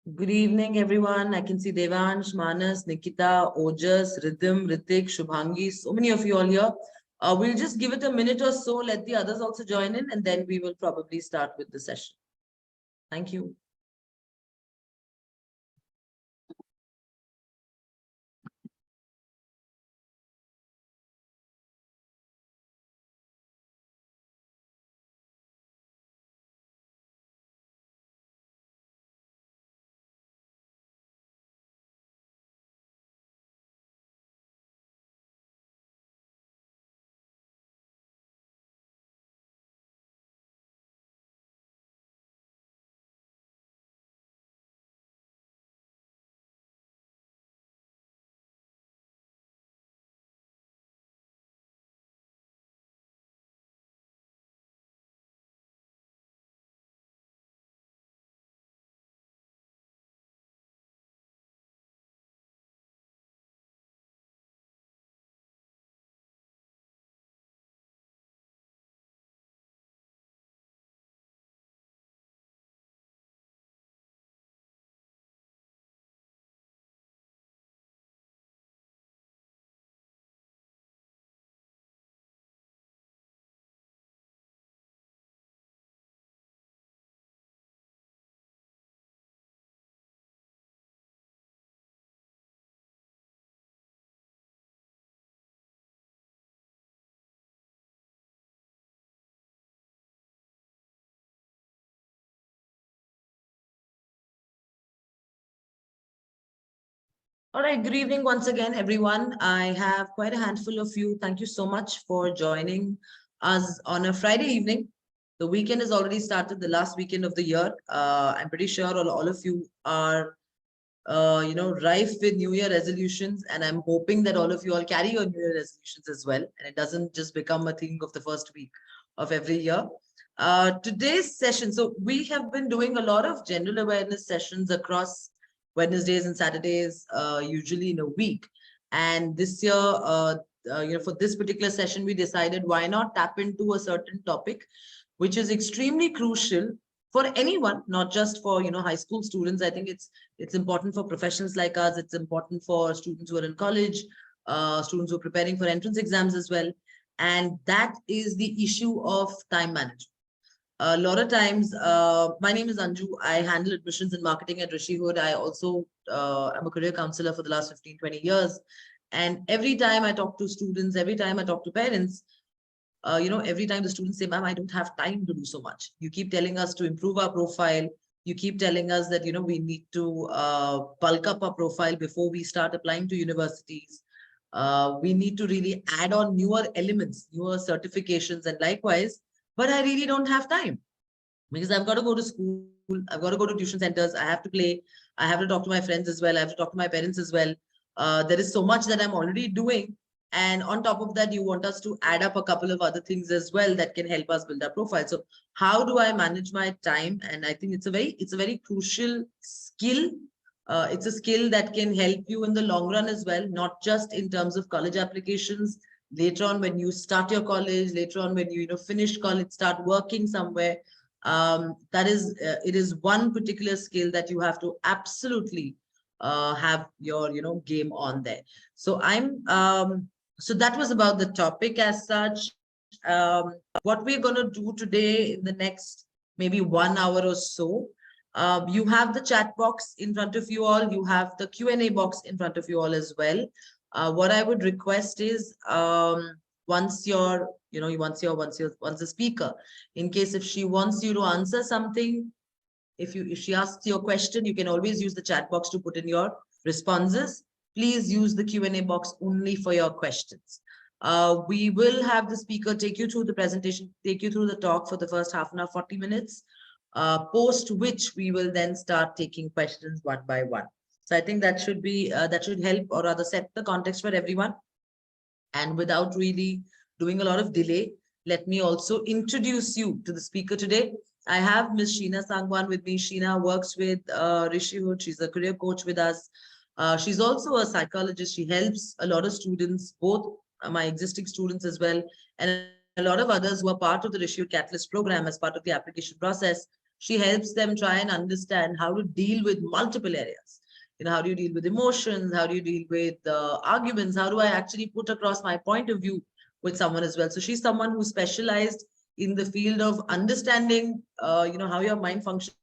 Good evening, everyone. I can see Devansh, Manas, Nikita, Ojas, Rhythm, Ritik, Shubhangi, so many of you all here. We'll just give it a minute or so, let the others also join in, and then we will probably start with the session. Thank you. All right, good evening once again, everyone. I have quite a handful of you. Thank you so much for joining us on a Friday evening. The weekend has already started, the last weekend of the year. I'm pretty sure all of you are rife with New Year resolutions, and I'm hoping that all of you all carry your New Year resolutions as well, and it doesn't just become a thing of the first week of every year. Today's session, so we have been doing a lot of general awareness sessions across Wednesdays and Saturdays, usually in a week. And this year, for this particular session, we decided why not tap into a certain topic, which is extremely crucial for anyone, not just for high school students. I think it's important for professionals like us. It's important for students who are in college, students who are preparing for entrance exams as well. And that is the issue of time management. A lot of times, my name is Anju. I handle admissions and marketing at Rishi Hood. I also am a career counselor for the last 15, 20 years. And every time I talk to students, every time I talk to parents, every time the students say, ma'am, I don't have time to do so much. You keep telling us to improve our profile. You keep telling us that, we need to bulk up our profile before we start applying to universities. We need to really add on newer elements, newer certifications, and likewise, but I really don't have time because I've got to go to school, I've got to go to tuition centers, I have to play, I have to talk to my friends as well, I have to talk to my parents as well. There is so much that I'm already doing. And on top of that, you want us to add up a couple of other things as well that can help us build our profile. So how do I manage my time? And I think it's a very crucial skill. It's a skill that can help you in the long run as well, not just in terms of college applications. Later on, when you start your college, later on, when you finish college, start working somewhere, that is it is one particular skill that you have to absolutely have your game on there. So so that was about the topic as such. What we're going to do today in the next maybe 1 hour or so, you have the chat box in front of you all, you have the Q&A box in front of you all as well. What I would request is, once you're once the speaker, in case if she wants you to answer something, if she asks your question, you can always use the chat box to put in your responses. Please use the Q&A box only for your questions. We will have the speaker take you through the presentation, take you through the talk for the first half an hour, 40 minutes, post which we will then start taking questions one by one. So I think that should be that should help, or rather set the context for everyone. And without really doing a lot of delay, let me also introduce you to the speaker today. I have Ms. Sheena Sangwan with me. Sheena works with Rishi Hood. She's a career coach with us. She's also a psychologist. She helps a lot of students, both my existing students as well, and a lot of others who are part of the Rishi Hood Catalyst program as part of the application process. She helps them try and understand how to deal with multiple areas. How do you deal with emotions? How do you deal with arguments? How do I actually put across my point of view with someone as well? So she's someone who specialized in the field of understanding, how your mind functions.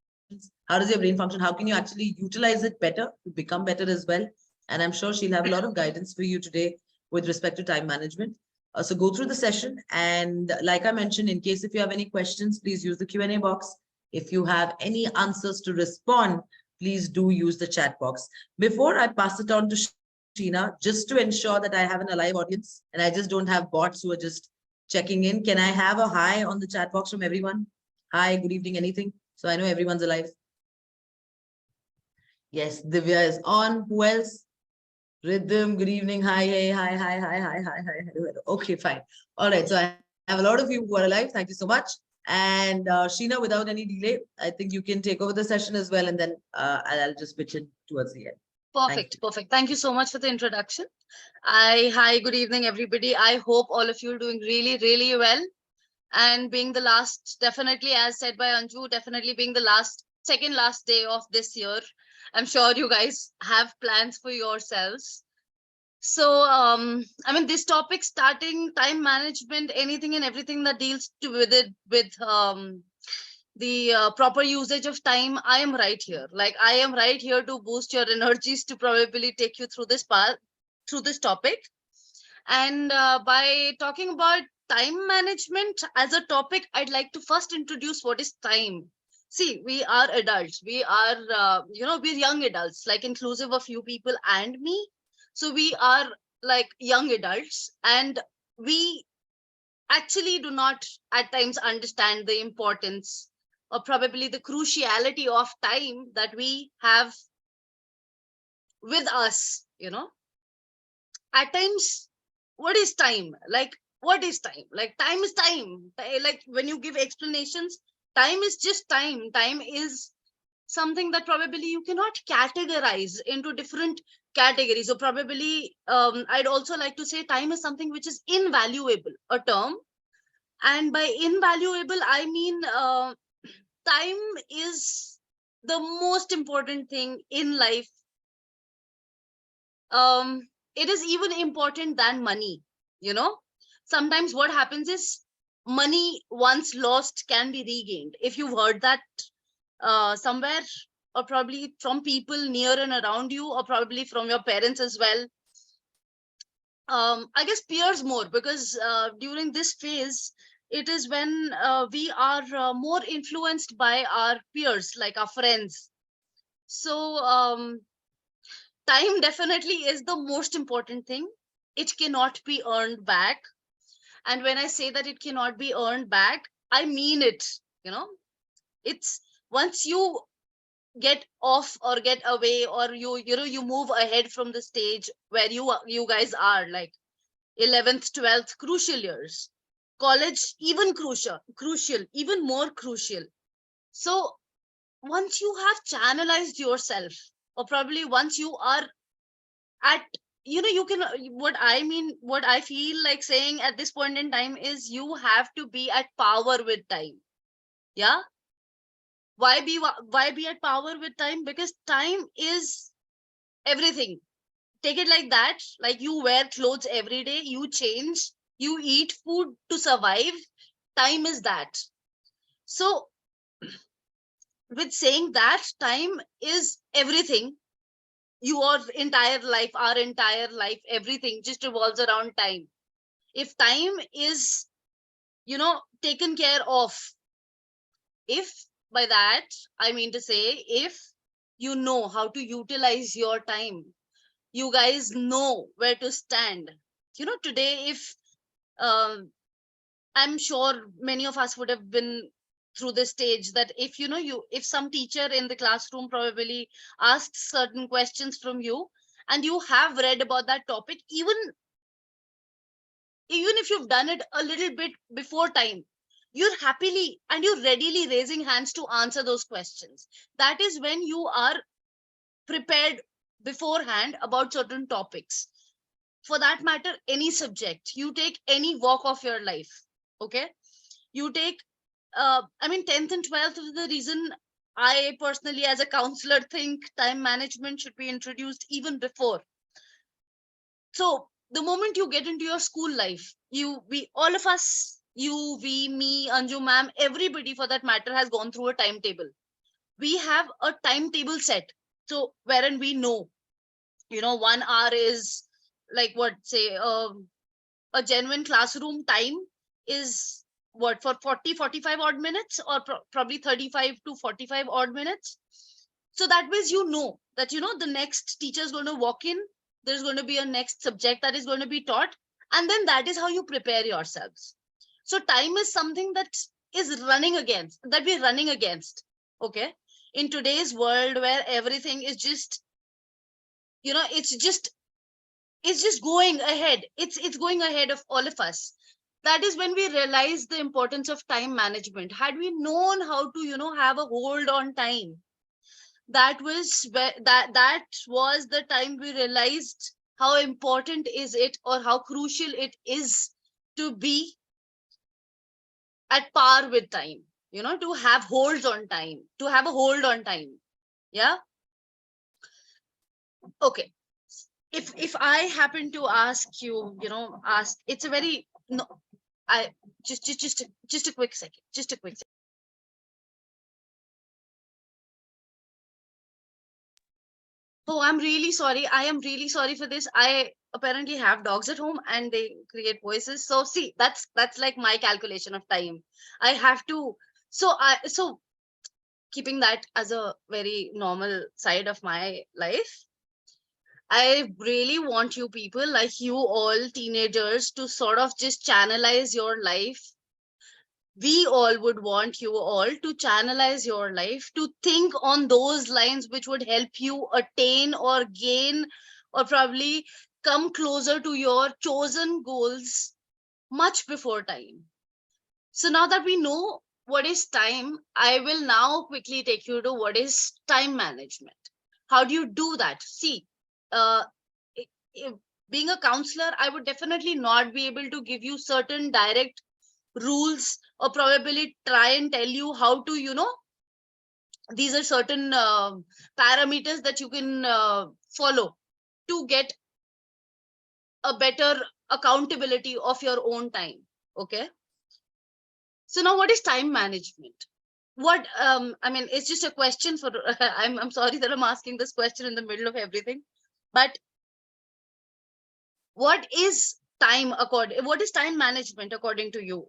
How does your brain function? How can you actually utilize it better to become better as well? And I'm sure she'll have a lot of guidance for you today with respect to time management. So go through the session. And like I mentioned, in case if you have any questions, please use the Q&A box. If you have any answers to respond, please do use the chat box. Before I pass it on to Sheena, just to ensure that I have an alive audience and I just don't have bots who are just checking in, can I have a hi on the chat box from everyone? Hi, good evening, anything? So I know everyone's alive. Yes, Divya is on. Who else? Rhythm, good evening. Hi, hey, hi, hi, hi, hi, hi, hi. Hello. Okay, fine. All right. So I have a lot of you who are alive. Thank you so much. And Sheena, without any delay, I think you can take over the session as well. And then I'll just pitch in towards the end. Perfect. Perfect. Thank you so much for the introduction. Hi, good evening, everybody. I hope all of you are doing really, really well. And being the last, definitely, as said by Anju, definitely being the second last day of this year, I'm sure you guys have plans for yourselves. So, I mean, this topic, starting time management, anything and everything that deals with it, with the proper usage of time, I am right here. Like, I am right here to boost your energies, to probably take you through this path, through this topic. And by talking about time management as a topic, I'd like to first introduce what is time. See, we are adults. We are, we're young adults, like inclusive of you people and me. So we are like young adults, and we actually do not at times understand the importance or probably the cruciality of time that we have with us. At times, what is time? Like, what is time? Like, time is time. Like, when you give explanations, time is just time. Time is something that probably you cannot categorize into different categories. So probably I'd also like to say time is something which is invaluable, a term. And by invaluable, I mean time is the most important thing in life. It is even important than money. Sometimes what happens is, money once lost can be regained. If you've heard that somewhere, or probably from people near and around you, or probably from your parents as well. I guess peers more, because during this phase, it is when we are more influenced by our peers, like our friends. So time definitely is the most important thing. It cannot be earned back. And when I say that it cannot be earned back, I mean it. It's once you get off or get away, or you move ahead from the stage where you guys are, like 11th 12th, crucial years, college, even crucial, even more crucial. So once you have channelized yourself, or probably once you are at, you can, what I feel like saying at this point in time is, you have to be at power with time. Yeah. Why be at power with time? Because time is everything. Take it like that. Like, you wear clothes every day, you change, you eat food to survive. Time is that. So with saying that time is everything, your entire life, our entire life, everything just revolves around time. If time is taken care of, if by that I mean to say, if you know how to utilize your time, you guys know where to stand. Today, if um I'm sure many of us would have been through this stage, that if if some teacher in the classroom probably asks certain questions from you, and you have read about that topic, even if you've done it a little bit before time, you're happily and you're readily raising hands to answer those questions. That is when you are prepared beforehand about certain topics. For that matter, any subject, you take any walk of your life. Okay, you take I mean, 10th and 12th is the reason I personally, as a counselor, think time management should be introduced even before. So the moment you get into your school life, all of us, you, we, me, Anju ma'am, everybody for that matter has gone through a timetable. We have a timetable set. So wherein we know, 1 hour is like what, say, a genuine classroom time is what, for 40-45 odd minutes, or probably 35 to 45 odd minutes. So that means that the next teacher is going to walk in, there's going to be a next subject that is going to be taught, and then that is how you prepare yourselves. So time is something that we're running against. Okay, in today's world where everything is just, it's just going ahead, it's going ahead of all of us. That is when we realize the importance of time management. Had we known how to have a hold on time, that was the time we realized how important is it, or how crucial it is to be at par with time, to have holds on time, to have a hold on time. Yeah. Okay, if I happen to ask you, it's a very, no, I just a quick second, just a quick second. Oh, I'm really sorry. I am really sorry for this. I apparently have dogs at home and they create voices. So see, that's like my calculation of time. I have to, so keeping that as a very normal side of my life, I really want you people, like you all teenagers, to sort of just channelize your life. We all would want you all to channelize your life, to think on those lines which would help you attain or gain, or probably come closer to your chosen goals much before time. So now that we know what is time, I will now quickly take you to what is time management. How do you do that? See, uh, i- i- being a counselor, I would definitely not be able to give you certain direct rules, or probably try and tell you how to, these are certain parameters that you can follow to get a better accountability of your own time. Okay, so now what is time management? What I mean, it's just a question for I'm sorry that I'm asking this question in the middle of everything, but what is what is time management according to you?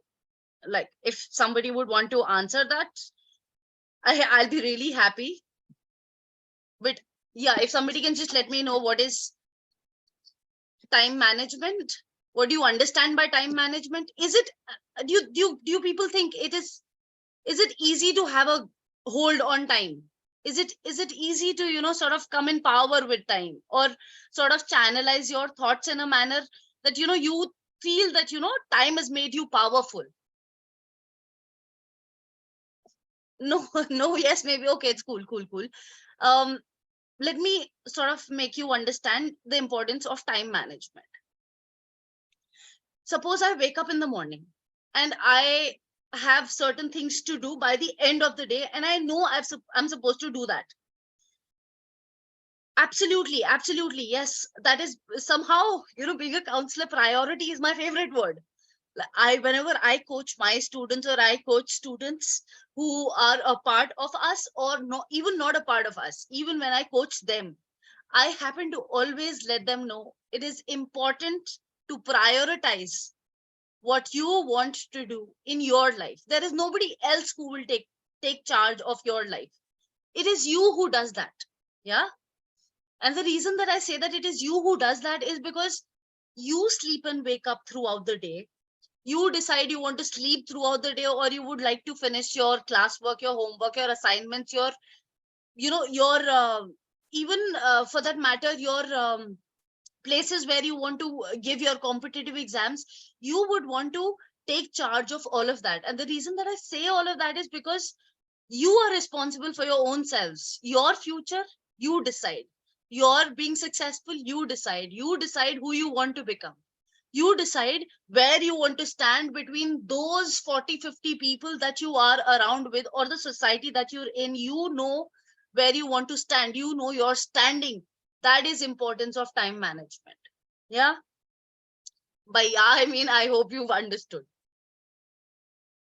Like, if somebody would want to answer that, I'll be really happy. But yeah, if somebody can just let me know what is time management, what do you understand by time management? Is it do you people think is it easy to have a hold on time? Is it easy to sort of come in power with time, or sort of channelize your thoughts in a manner that you feel that time has made you powerful? No, no, yes, maybe. Okay, it's cool. um Let me sort of make you understand the importance of time management. Suppose I wake up in the morning and I have certain things to do by the end of the day, and I know I'm supposed to do that. Absolutely, yes. That is somehow, being a counselor, priority is my favorite word. Whenever I coach my students, or I coach students who are a part of us, or no, even not a part of us, even when I coach them, I happen to always let them know it is important to prioritize what you want to do in your life. There is nobody else who will take charge of your life. It is you who does that. Yeah. And the reason that I say that it is you who does that is because you sleep and wake up throughout the day. You decide you want to sleep throughout the day, or you would like to finish your classwork, your homework, your assignments, your even for that matter, your places where you want to give your competitive exams. You would want to take charge of all of that. And the reason that I say all of that is because you are responsible for your own selves, your future. You decide. You're being successful, you decide who you want to become. You decide where you want to stand between those 40-50 people that you are around with, or the society that you're in. You know where you want to stand, you know your standing. That is importance of time management. Yeah, by yeah I mean I hope you've understood.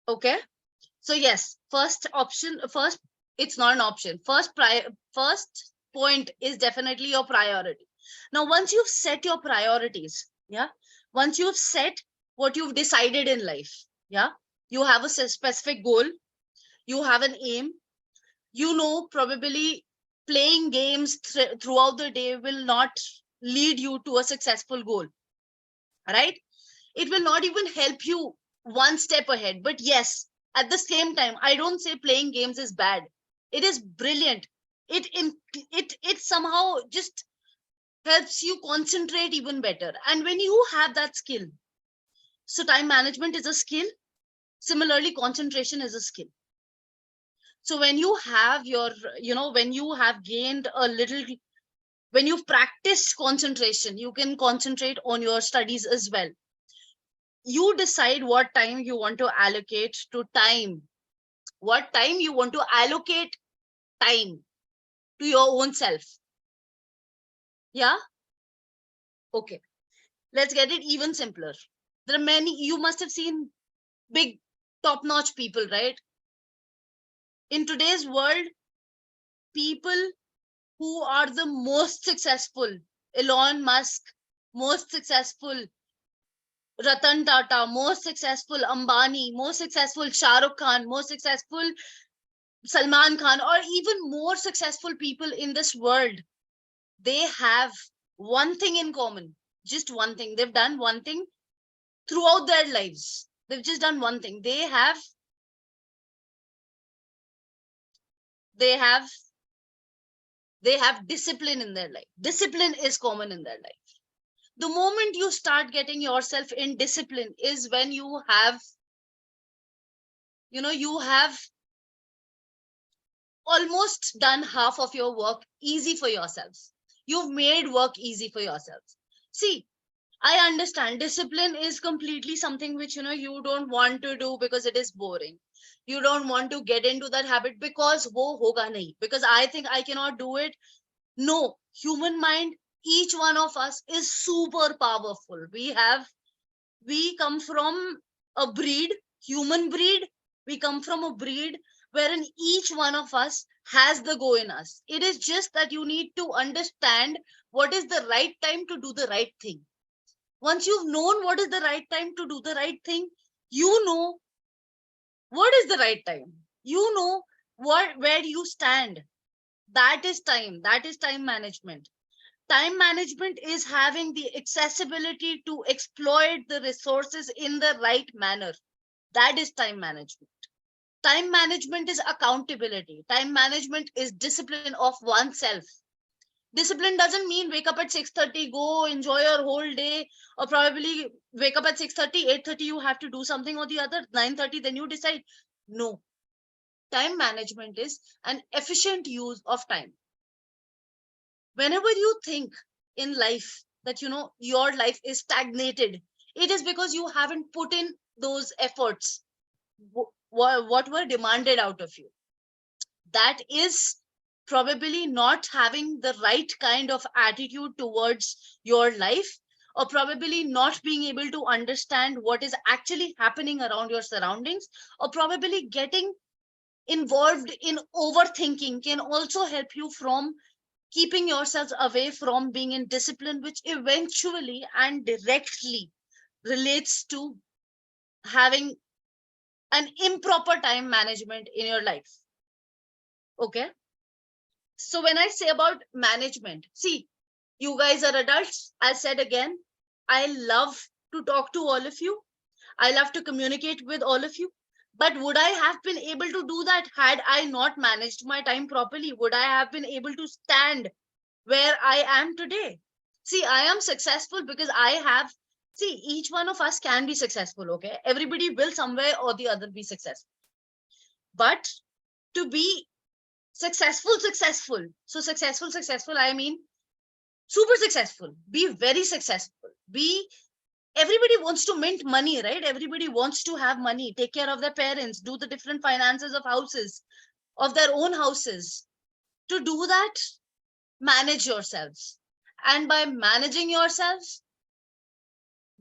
Okay, so yes, first option, first, it's not an option, first point is definitely your priority. Now once you've set your priorities, yeah, once you've set what you've decided in life, yeah, you have a specific goal, you have an aim, you know probably playing games throughout the day will not lead you to a successful goal, right? It will not even help you one step ahead. But yes, at the same time, I don't say playing games is bad. It is brilliant. It somehow just helps you concentrate even better. And when you have that skill, so time management is a skill, similarly concentration is a skill. So when you have your, when you have gained a little, when you've practiced concentration, you can concentrate on your studies as well. You decide what time you want to allocate to time, what time you want to allocate time to your own self. Yeah, okay, let's get it even simpler. There are many, you must have seen big top-notch people, right? In today's world, people who are the most successful, Elon Musk, most successful Ratan Tata, most successful Ambani, most successful Shah Rukh Khan, most successful Salman Khan, or even more successful people in this world, they have one thing in common, just one thing. They've done one thing throughout their lives. They've just done one thing. They have discipline in their life. Discipline is common in their life. The moment you start getting yourself in discipline is when you have almost done half of your work easy for yourselves. You've made work easy for yourselves. See, I understand discipline is completely something which you don't want to do because it is boring. You don't want to get into that habit because wo hoga nahi, because I think I cannot do it. No, human mind, each one of us is super powerful. We come from a breed, human breed. We come from a breed wherein each one of us has the go in us. It is just that you need to understand what is the right time to do the right thing. Once you've known what is the right time to do the right thing, you know what is the right time. You know where you stand. That is time. That is time management. Time management is having the accessibility to exploit the resources in the right manner. That is time management. Time management is accountability. Time management is discipline of oneself. Discipline doesn't mean wake up at 6:30, go enjoy your whole day, or probably wake up at 6:30, 8:30 you have to do something or the other, 9:30 then you decide. No. Time management is an efficient use of time. Whenever you think in life that your life is stagnated, it is because you haven't put in those efforts what were demanded out of you. That is probably not having the right kind of attitude towards your life, or probably not being able to understand what is actually happening around your surroundings, or probably getting involved in overthinking can also help you from keeping yourselves away from being in discipline, which eventually and directly relates to having an improper time management in your life. Okay, so when I say about management, see, you guys are adults. I said again, I love to talk to all of you. I love to communicate with all of you. But would I have been able to do that had I not managed my time properly? Would I have been able to stand where I am today? See, I am successful because see, each one of us can be successful, okay? Everybody will somewhere or the other be successful. But to be successful, so successful, I mean super successful, be very successful, be everybody wants to mint money, right? Everybody wants to have money, take care of their parents, do the different finances of houses, of their own houses. To do that, manage yourselves. And by managing yourselves,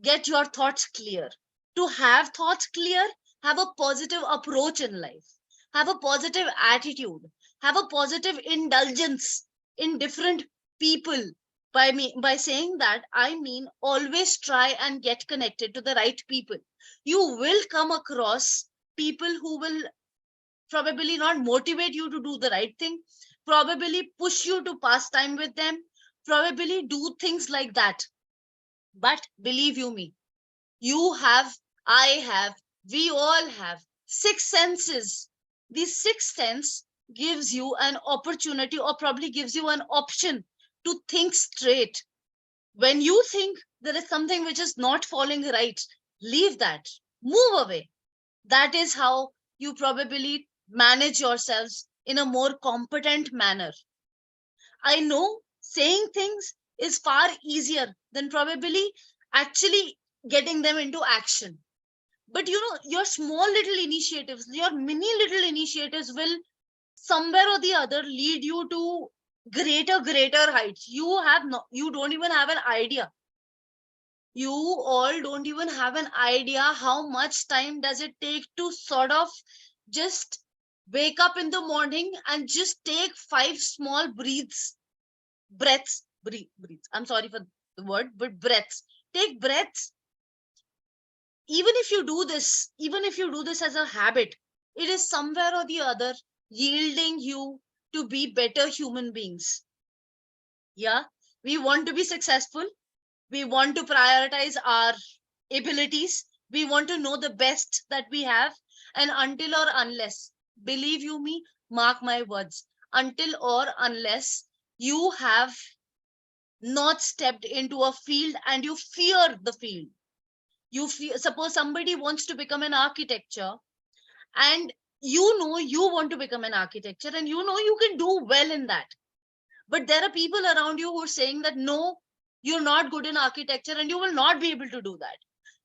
get your thoughts clear. To have thoughts clear, have a positive approach in life, have a positive attitude, have a positive indulgence in different people. By saying that, I mean always try and get connected to the right people. You will come across people who will probably not motivate you to do the right thing, probably push you to pass time with them, probably do things like that. But believe you me, you have, I have, we all have six senses. The sixth sense gives you an opportunity, or probably gives you an option to think straight. When you think there is something which is not falling right, leave that, move away. That is how you probably manage yourselves in a more competent manner. I know saying things is far easier than probably actually getting them into action. But you know, your small little initiatives, your mini little initiatives will somewhere or the other lead you to greater heights. You don't even have an idea. You all don't even have an idea how much time does it take to sort of just wake up in the morning and just take 5 small breaths. I'm sorry for the word, but breaths. Take breaths. Even if you do this as a habit, it is somewhere or the other yielding you to be better human beings. Yeah, we want to be successful. We want to prioritize our abilities. We want to know the best that we have. And until or unless, believe you me, mark my words, until or unless you have not stepped into a field and you fear the field, suppose somebody wants to become an architecture, and you know you want to become an architecture, and you know you can do well in that, but there are people around you who are saying that no, you're not good in architecture and you will not be able to do that.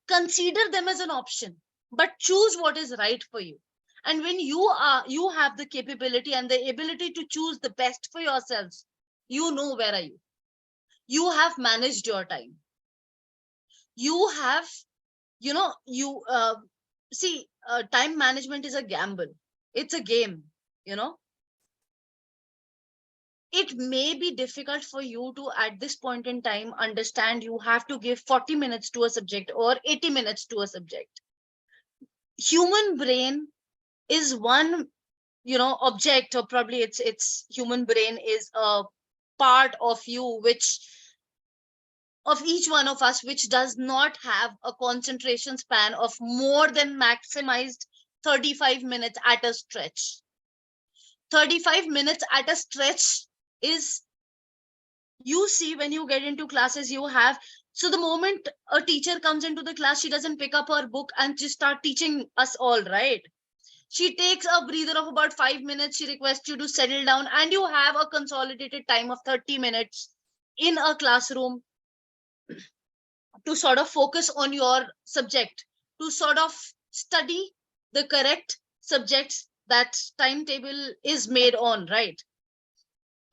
Consider them as an option, but choose what is right for you. And when you have the capability and the ability to choose the best for yourselves, you know where are you have managed your time. You have, you know, you see, time management is a gamble. It's a game, you know. It may be difficult for you to at this point in time understand you have to give 40 minutes to a subject or 80 minutes to a subject. Human brain is one, you know, object, or probably it's human brain is a part of you, which of each one of us, which does not have a concentration span of more than maximized 35 minutes at a stretch. 35 minutes at a stretch is, you see, when you get into classes, you have, so the moment a teacher comes into the class, she doesn't pick up her book and just start teaching us all, right? She takes a breather of about 5 minutes. She requests you to settle down, and you have a consolidated time of 30 minutes in a classroom to sort of focus on your subject, to sort of study the correct subjects that timetable is made on, right?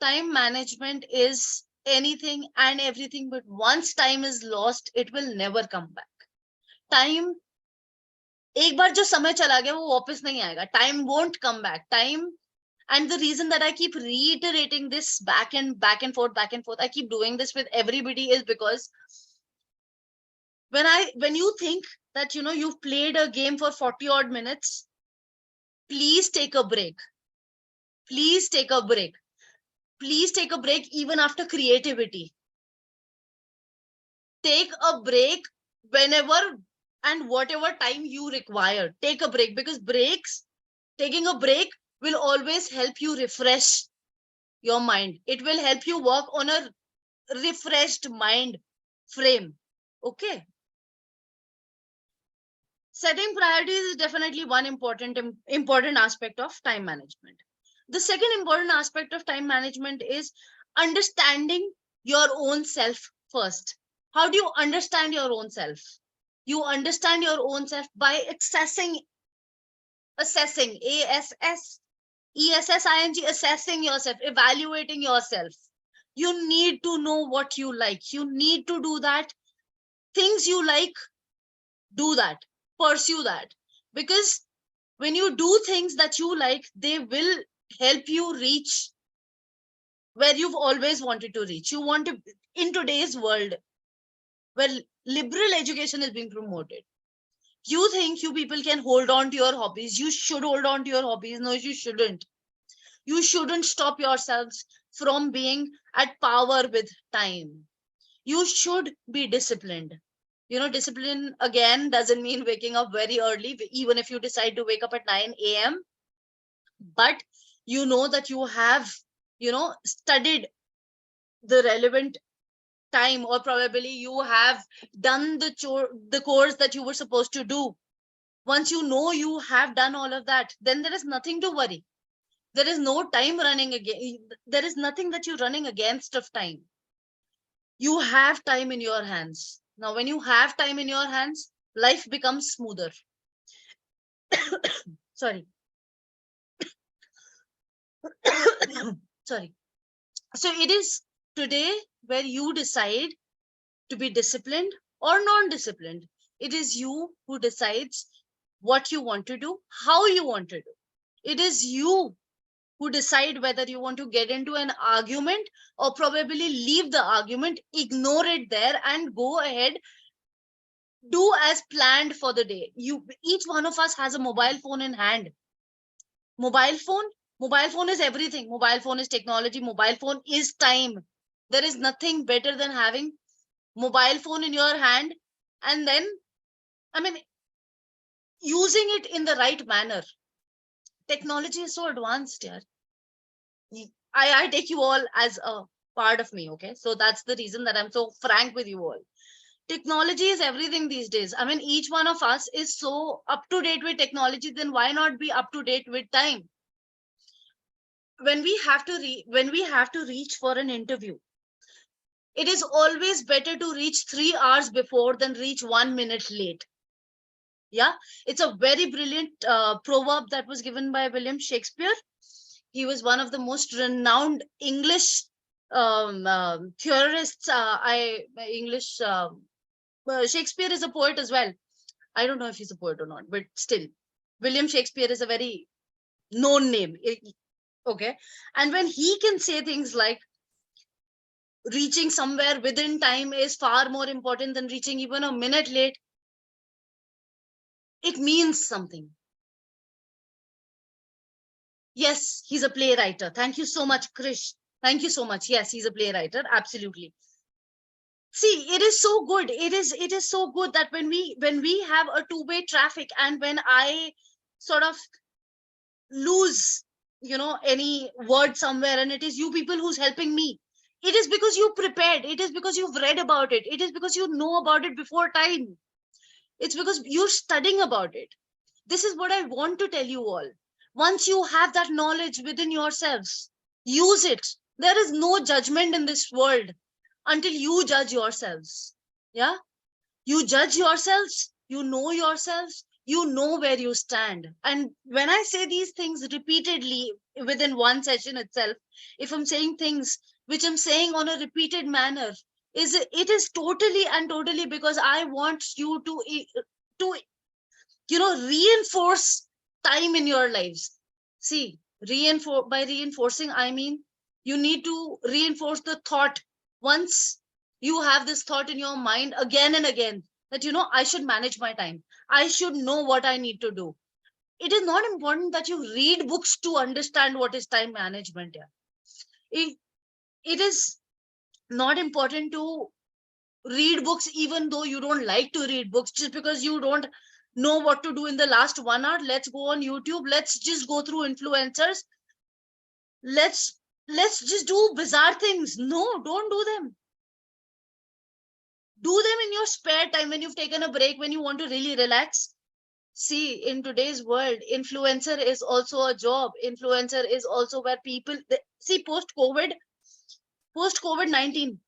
Time management is anything and everything, but once time is lost, it will never come back. Time, एक बार जो समय चला गया वो वापस नहीं आएगा. Time won't come back. Time, and the reason that I keep reiterating this back and forth, I keep doing this with everybody is because when you think that, you know, you've played a game for 40 odd minutes, please take a break. Please take a break. Please take a break even after creativity. Take a break whenever and whatever time you require. Take a break, because taking a break will always help you refresh your mind. It will help you work on a refreshed mind frame. Okay. Setting priorities is definitely one important aspect of time management. The second important aspect of time management is understanding your own self first. How do you understand your own self? You understand your own self by assessing, assessing, assessing yourself, evaluating yourself. You need to know what you like. You need to do that. Things you like, do that, pursue that. Because when you do things that you like, they will help you reach where you've always wanted to reach. You want to, in today's world where liberal education is being promoted, you think you people can hold on to your hobbies. You should hold on to your hobbies. No, you shouldn't. You shouldn't stop yourselves from being at power with time. You should be disciplined. You know, discipline again doesn't mean waking up very early, even if you decide to wake up at 9 a.m. But you know that you have, studied the relevant time, or probably you have done the course that you were supposed to do. Once you know you have done all of that, then there is nothing to worry. There is no time running again. There is nothing that you're running against of time. You have time in your hands. Now, when you have time in your hands, life becomes smoother. Sorry. Sorry. So it is today where you decide to be disciplined or non-disciplined. It is you who decides what you want to do, how you want to do. It is you who decide whether you want to get into an argument or probably leave the argument, ignore it there, and go ahead, do as planned for the day. Each one of us has a mobile phone in hand. Mobile phone is everything. Mobile phone is technology. Mobile phone is time. There is nothing better than having mobile phone in your hand, and then, I mean, using it in the right manner. Technology is so advanced here. I take you all as a part of me, okay? So that's the reason that I'm so frank with you all. Technology is everything these days. I mean, each one of us is so up to date with technology, then why not be up to date with time? When we have to reach for an interview, it is always better to reach 3 hours before than reach 1 minute late. Yeah, it's a very brilliant proverb that was given by William Shakespeare. He was one of the most renowned English theorists. Shakespeare is a poet as well. I don't know if he's a poet or not, but still, William Shakespeare is a very known name. Okay. And when he can say things like reaching somewhere within time is far more important than reaching even a minute late, it means something. Yes, he's a playwright. Thank you so much, Krish. Thank you so much. Yes, he's a playwright. Absolutely. See, it is so good. It is so good that when we have a two-way traffic, and when I sort of lose, any word somewhere, and it is you people who's helping me, it is because you prepared. It is because you've read about it. It is because you know about it before time. It's because you're studying about it. This is what I want to tell you all. Once you have that knowledge within yourselves, use it. There is no judgment in this world until you judge yourselves. Yeah, you judge yourselves, you know yourselves, you know where you stand. And when I say these things repeatedly within one session itself, if I'm saying things which I'm saying on a repeated manner, it is totally and totally because I want you to reinforce time in your lives. See, by reinforcing, I mean you need to reinforce the thought. Once you have this thought in your mind again and again that I should manage my time, I should know what I need to do. It is not important that you read books to understand what is time management. Yeah, it is not important to read books even though you don't like to read books. Just because you don't know what to do in the last 1 hour, let's go on YouTube, let's just go through influencers, let's just do bizarre things. No, don't do them. Do them in your spare time, when you've taken a break, when you want to really relax. See, in today's world, influencer is also a job. Influencer is also where people see post COVID-19,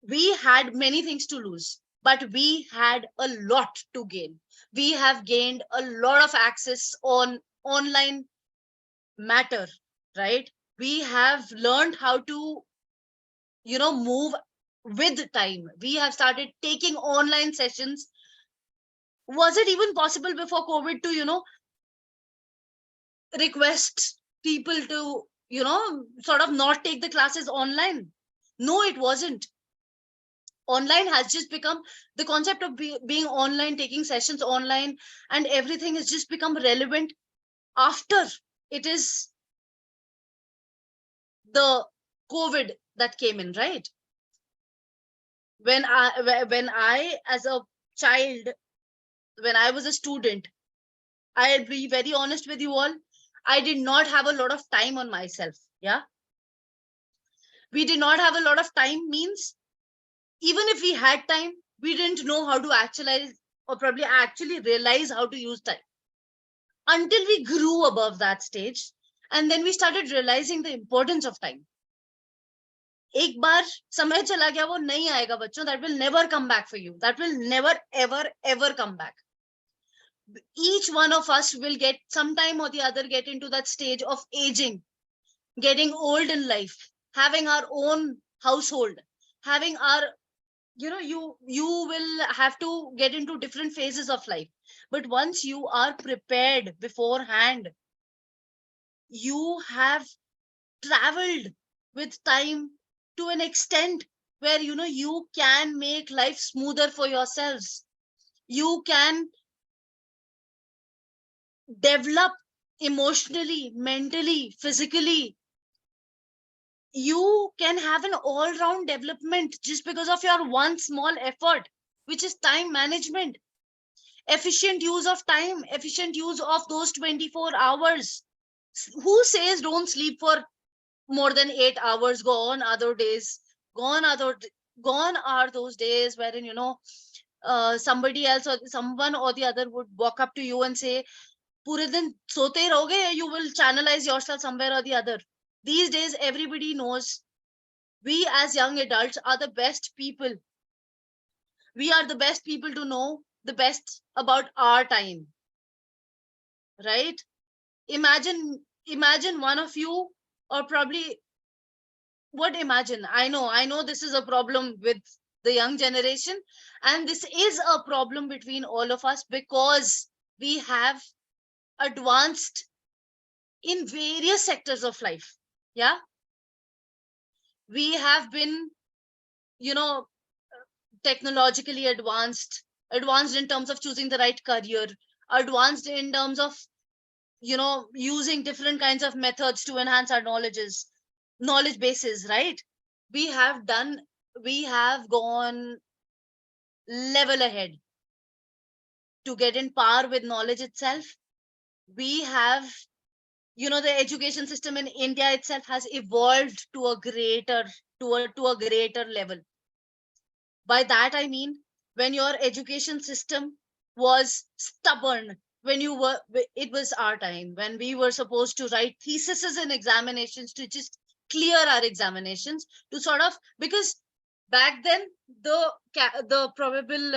we had many things to lose. but we had a lot to gain. We have gained a lot of access on online matter, right? We have learned how to, move with time. We have started taking online sessions. Was it even possible before COVID to, request people to, sort of not take the classes online? No, it wasn't. Online has just become the concept of being online, taking sessions online, and everything has just become relevant after it is the COVID that came in, right? When I as a child, when I was a student, I'll be very honest with you all, I did not have a lot of time on myself. Yeah, we did not have a lot of time means, even if we had time, we didn't know how to actualize or probably actually realize how to use time until we grew above that stage, and then we started realizing the importance of time. एक बार समय चला गया, वो नहीं आएगा बच्चों. That will never come back for you. That will never ever come back. Each one of us will get sometime or the other get into that stage of aging, getting old in life, having our own household, having our, you will have to get into different phases of life. But once you are prepared beforehand, you have traveled with time to an extent where, you can make life smoother for yourselves. You can develop emotionally, mentally, physically. You can have an all-round development just because of your one small effort, which is time management, efficient use of time, efficient use of those 24 hours. Who says don't sleep for more than 8 hours? Gone are those days. Gone are those days wherein, somebody else or someone or the other would walk up to you and say, पूरे दिन सोते ही रहोगे, you will channelize yourself somewhere or the other. These days, everybody knows we as young adults are the best people. We are the best people to know the best about our time, right? Imagine one of you, or probably what imagine? I know this is a problem with the young generation, and this is a problem between all of us because we have advanced in various sectors of life. Yeah, we have been, technologically advanced in terms of choosing the right career, advanced in terms of, using different kinds of methods to enhance our knowledge bases, right? We have gone level ahead to get in par with knowledge itself. We have, the education system in India itself has evolved to a greater level. By that I mean, when your education system was stubborn, it was our time when we were supposed to write theses and examinations to just clear our examinations, to sort of, because back then the probable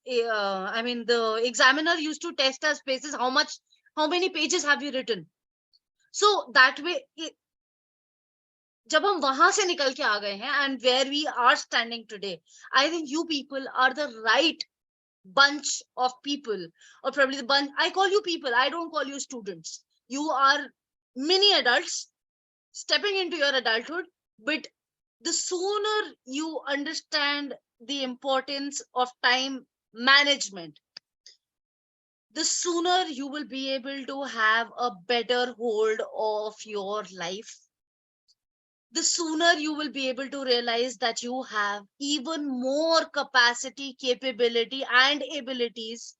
the examiner used to test us basis how many pages have you written. So that way, जब हम वहां से निकल के आ गए हैं, and where we are standing today, I think you people are the right bunch of people, or probably the bunch. I call you people, I don't call you students. You are mini adults stepping into your adulthood, but the sooner you understand the importance of time management, the sooner you will be able to have a better hold of your life. The sooner you will be able to realize that you have even more capacity, capability, and abilities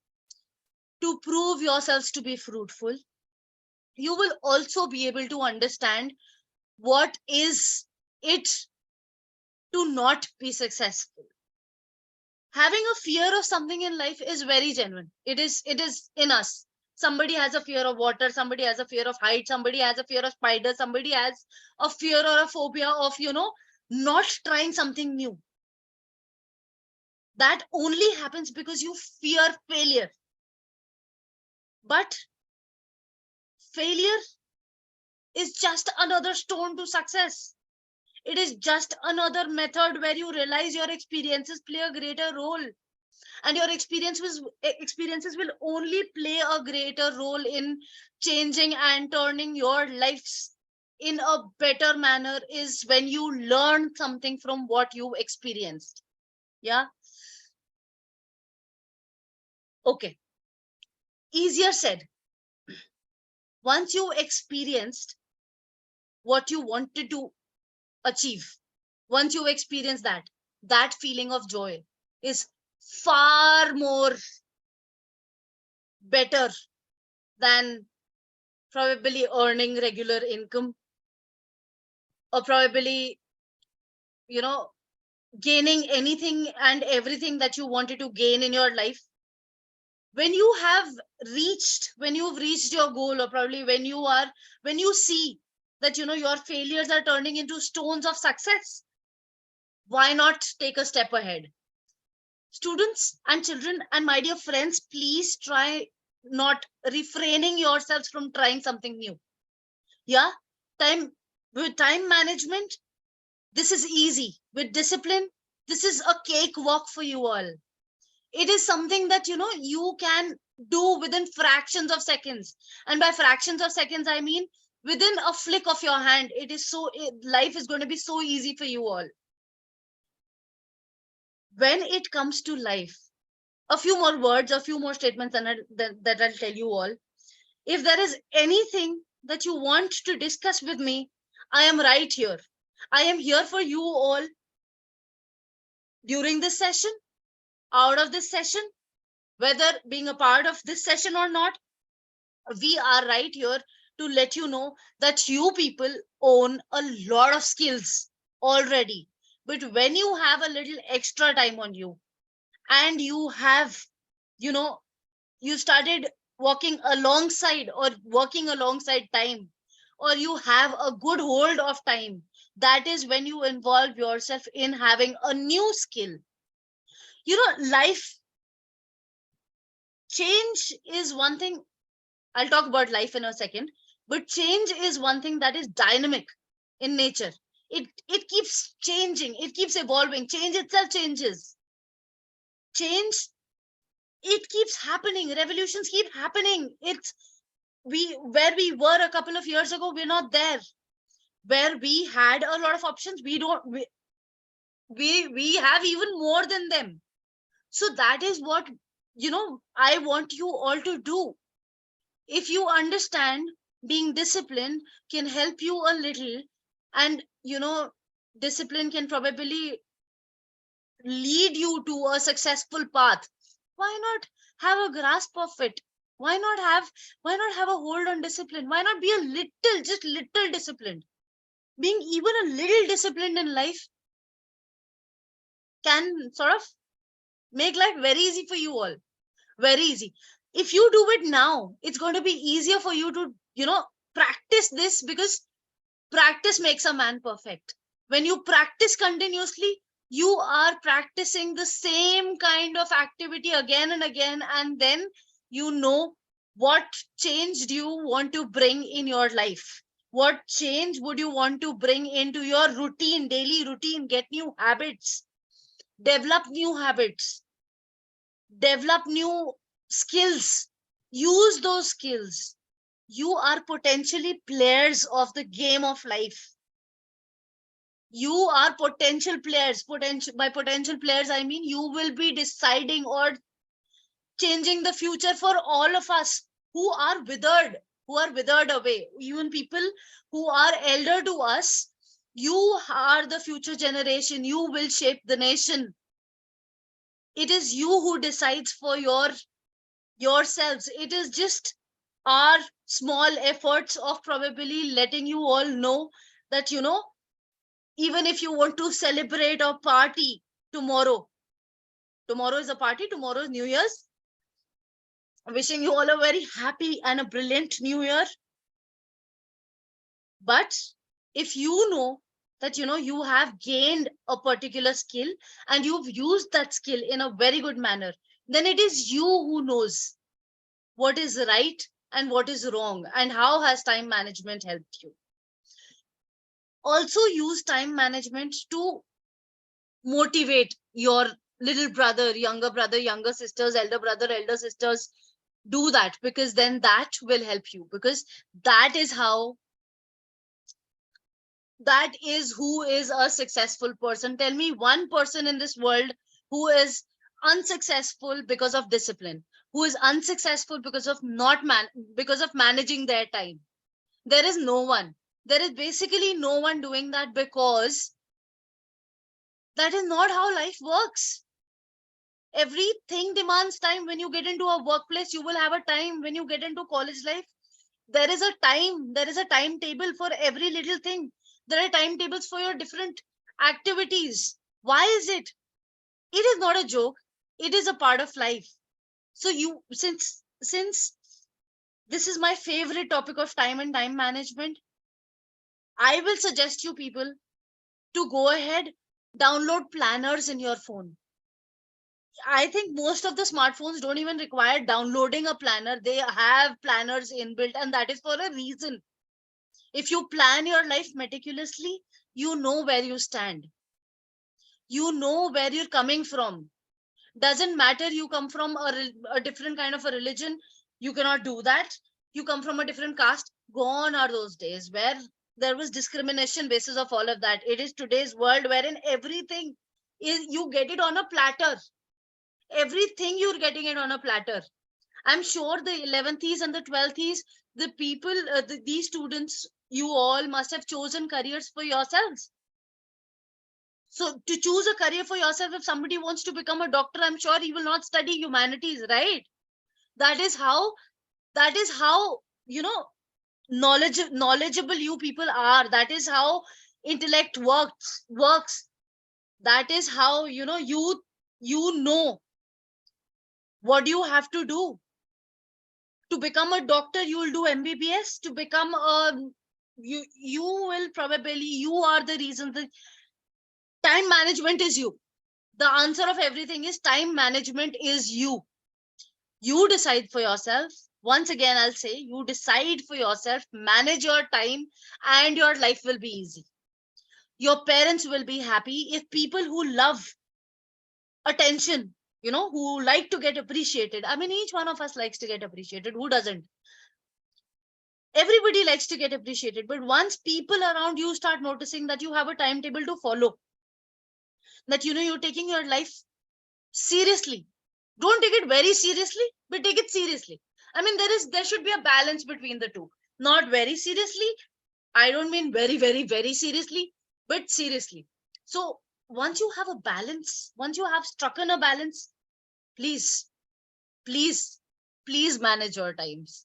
to prove yourselves to be fruitful. You will also be able to understand what is it to not be successful. Having a fear of something in life is very genuine. It is in us. Somebody has a fear of water, somebody has a fear of height, somebody has a fear of spiders, somebody has a fear or a phobia of, not trying something new. That only happens because you fear failure. But failure is just another stone to success. It is just another method where you realize your experiences play a greater role, and your experiences will only play a greater role in changing and turning your lives in a better manner is when you learn something from what you experienced. Yeah. Okay. Easier said. Once you experienced what you wanted to achieve, once you experience that feeling of joy is far more better than probably earning regular income, or probably, you know, gaining anything and everything that you wanted to gain in your life. When you've reached your goal, or probably when you see that, your failures are turning into stones of success, why not take a step ahead? Students and children and my dear friends, please try not refraining yourselves from trying something new. Yeah. With time management, this is easy. With discipline, this is a cakewalk for you all. It is something that, you can do within fractions of seconds. And by fractions of seconds, I mean within a flick of your hand. Life is going to be so easy for you all. When it comes to life, a few more words, a few more statements that I'll tell you all. If there is anything that you want to discuss with me, I am right here. I am here for you all during this session, out of this session, whether being a part of this session or not. We are right here to let you know that you people own a lot of skills already. But when you have a little extra time on you, and you have, you know, you started working alongside time, or you have a good hold of time, that is when you involve yourself in having a new skill. Life change is one thing. I'll talk about life in a second, but change is one thing that is dynamic in nature. It keeps changing, it keeps evolving. Change itself changes. Change, it keeps happening. Revolutions keep happening. It's we Where we were a couple of years ago, we're not there. Where we had a lot of options, we have even more than them. So that is what, I want you all to do. If you understand, being disciplined can help you a little, and discipline can probably lead you to a successful path. Why not have a grasp of it? Why not have a hold on discipline? Why not be just little disciplined? Being even a little disciplined in life can sort of make life very easy for you all. Very easy. If you do it now, it's going to be easier for you to, practice this, because practice makes a man perfect. When you practice continuously, you are practicing the same kind of activity again and again, and then you know what change do you want to bring in your life. What change would you want to bring into your routine, daily routine? Get new habits, develop new habits, develop new skills, use those skills. You are potentially players of the game of life. You are potential players. By potential players, I mean you will be deciding or changing the future for all of us who are withered away, even people who are elder to us. You are the future generation. You will shape the nation. It is you who decides for yourselves. It is just our small efforts of probably letting you all know that, even if you want to celebrate or party tomorrow, is a party, tomorrow is New Year's. Wishing you all a very happy and a brilliant new year. But if you know that, you have gained a particular skill and you've used that skill in a very good manner, then it is you who knows what is right and what is wrong, and how has time management helped you. Also use time management to motivate your little brother, younger sisters, elder brother, elder sisters. Do that, because then that will help you, because that is who is a successful person. Tell me one person in this world who is unsuccessful because of discipline, who is unsuccessful because of not because of managing their time. There is no one. There is basically no one doing that, because that is not how life works. Everything demands time. When you get into a workplace, you will have a time. When you get into college life, there is a time. There is a timetable for every little thing. There are timetables for your different activities. Why is it? It is not a joke. It is a part of life. So since this is my favorite topic of time and time management, I will suggest you people to go ahead, download planners in your phone. I think most of the smartphones don't even require downloading a planner. They have planners inbuilt, and that is for a reason. If you plan your life meticulously, you know where you stand. You know where you're coming from. Doesn't matter you come from a different kind of a religion, you cannot do that. You come from a different caste, gone are those days where there was discrimination basis of all of that. It is today's world wherein everything is, you get it on a platter. Everything you're getting it on a platter. I'm sure the 11th and the 12th, the people, these students, you all must have chosen careers for yourselves. So to choose a career for yourself, if somebody wants to become a doctor, I'm sure he will not study humanities, right? That is how, knowledgeable you people are. That is how intellect works. That is how, you know what you have to do. To become a doctor, you will do MBBS. To become a, you will probably, you are the reason that time management is you. The answer of everything is time management is you. You decide for yourself. Once again, I'll say, you decide for yourself, manage your time, and your life will be easy. Your parents will be happy. If people who love attention, who like to get appreciated, I mean, each one of us likes to get appreciated. Who doesn't? Everybody likes to get appreciated. But once people around you start noticing that you have a timetable to follow, that, you're taking your life seriously, don't take it very seriously, but take it seriously. I mean, there should be a balance between the two. Not very seriously, I don't mean very, very, very seriously, but seriously. So once you have a balance, once you have struck in a balance, please, please, please manage your times.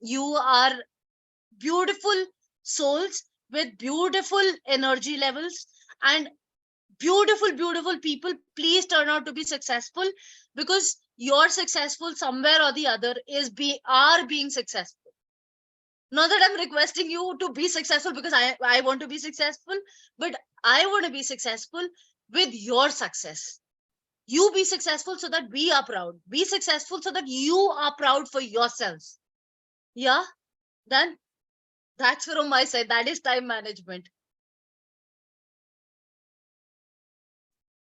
You are beautiful souls with beautiful energy levels and beautiful people. Please turn out to be successful, because you're successful somewhere or the other are being successful. Not that I'm requesting you to be successful because I want to be successful, but I want to be successful with your success. You be successful so that we are proud. Be successful so that you are proud for yourselves. Yeah, then that's from my side. That is time management.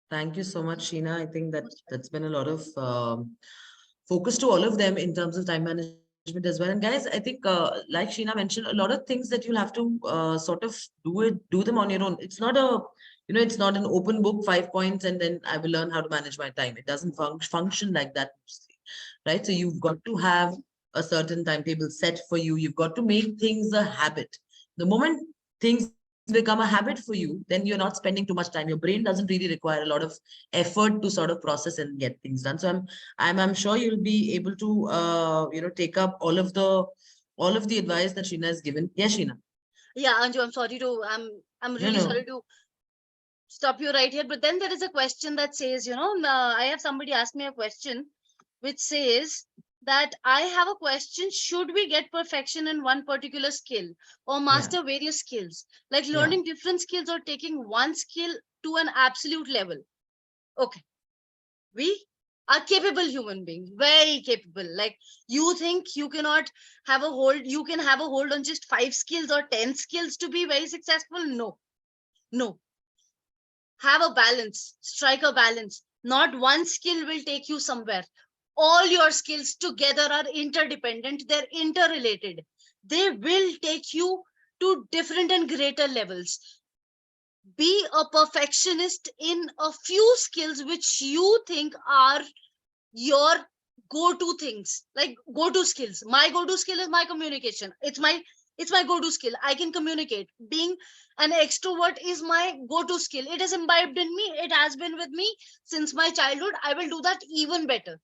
Thank you so much, Sheena. I think that's been a lot of focus to all of them in terms of time management as well. And guys, I think like Sheena mentioned, a lot of things that you'll have to sort of do them on your own. It's not it's not an open book, 5 points, and then I will learn how to manage my time. It doesn't function like that, right? So you've got to have a certain timetable set for you. You've got to make things a habit. The moment things become a habit for you, then you're not spending too much time. Your brain doesn't really require a lot of effort to sort of process and get things done. So I'm sure you'll be able to take up all of the advice that Sheena has given. Yes, Sheena. Yeah, Anju, I'm really sorry to stop you right here. But then there is a question that says, I have somebody ask me a question which says that I have a question. Should we get perfection in one particular skill or master various skills? Like learning different skills or taking one skill to an absolute level? Okay. We are capable human beings, very capable. Like you think you cannot have a hold, you can have a hold on just 5 skills or 10 skills to be very successful? No, no. Have a balance, strike a balance. Not one skill will take you somewhere. All your skills together are interdependent, they're interrelated. They will take you to different and greater levels. Be a perfectionist in a few skills which you think are your go-to things, like go-to skills. My go-to skill is my communication. It's my go-to skill. I can communicate. Being an extrovert is my go-to skill. It is imbibed in me. It has been with me since my childhood. I will do that even better.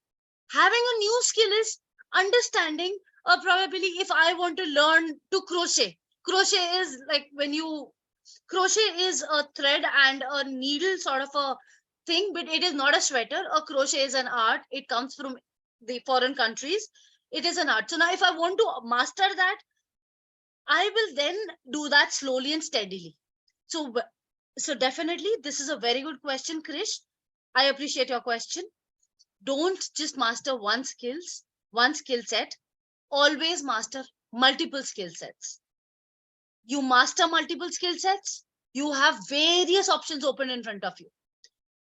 Having a new skill is understanding, probably if I want to learn to crochet. Crochet is like when you crochet is a thread and a needle sort of a thing, but it is not a sweater. A crochet is an art. It comes from the foreign countries. It is an art. So now if I want to master that, I will then do that slowly and steadily. So, so definitely this is a very good question, Krish. I appreciate your question. Don't just master one skill set. Always master multiple skill sets. You master multiple skill sets, you have various options open in front of you.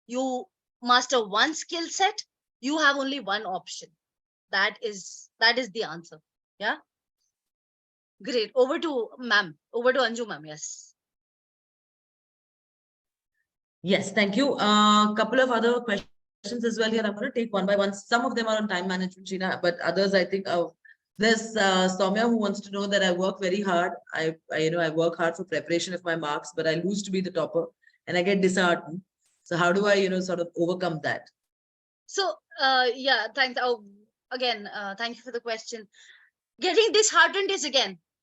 You master one skill set, you have only one option. That is the answer. Yeah. Great. Over to ma'am. Over to Anju ma'am. Yes. Yes, thank you. Couple of other questions as well here. I'm going to take one by one. Some of them are on time management, Sheena, but others I think there's Soumya who wants to know that I work very hard. I work hard for preparation of my marks, but I lose to be the topper and I get disheartened. So how do I, sort of overcome that? So, yeah, thanks. Oh, again, thank you for the question. Getting disheartened is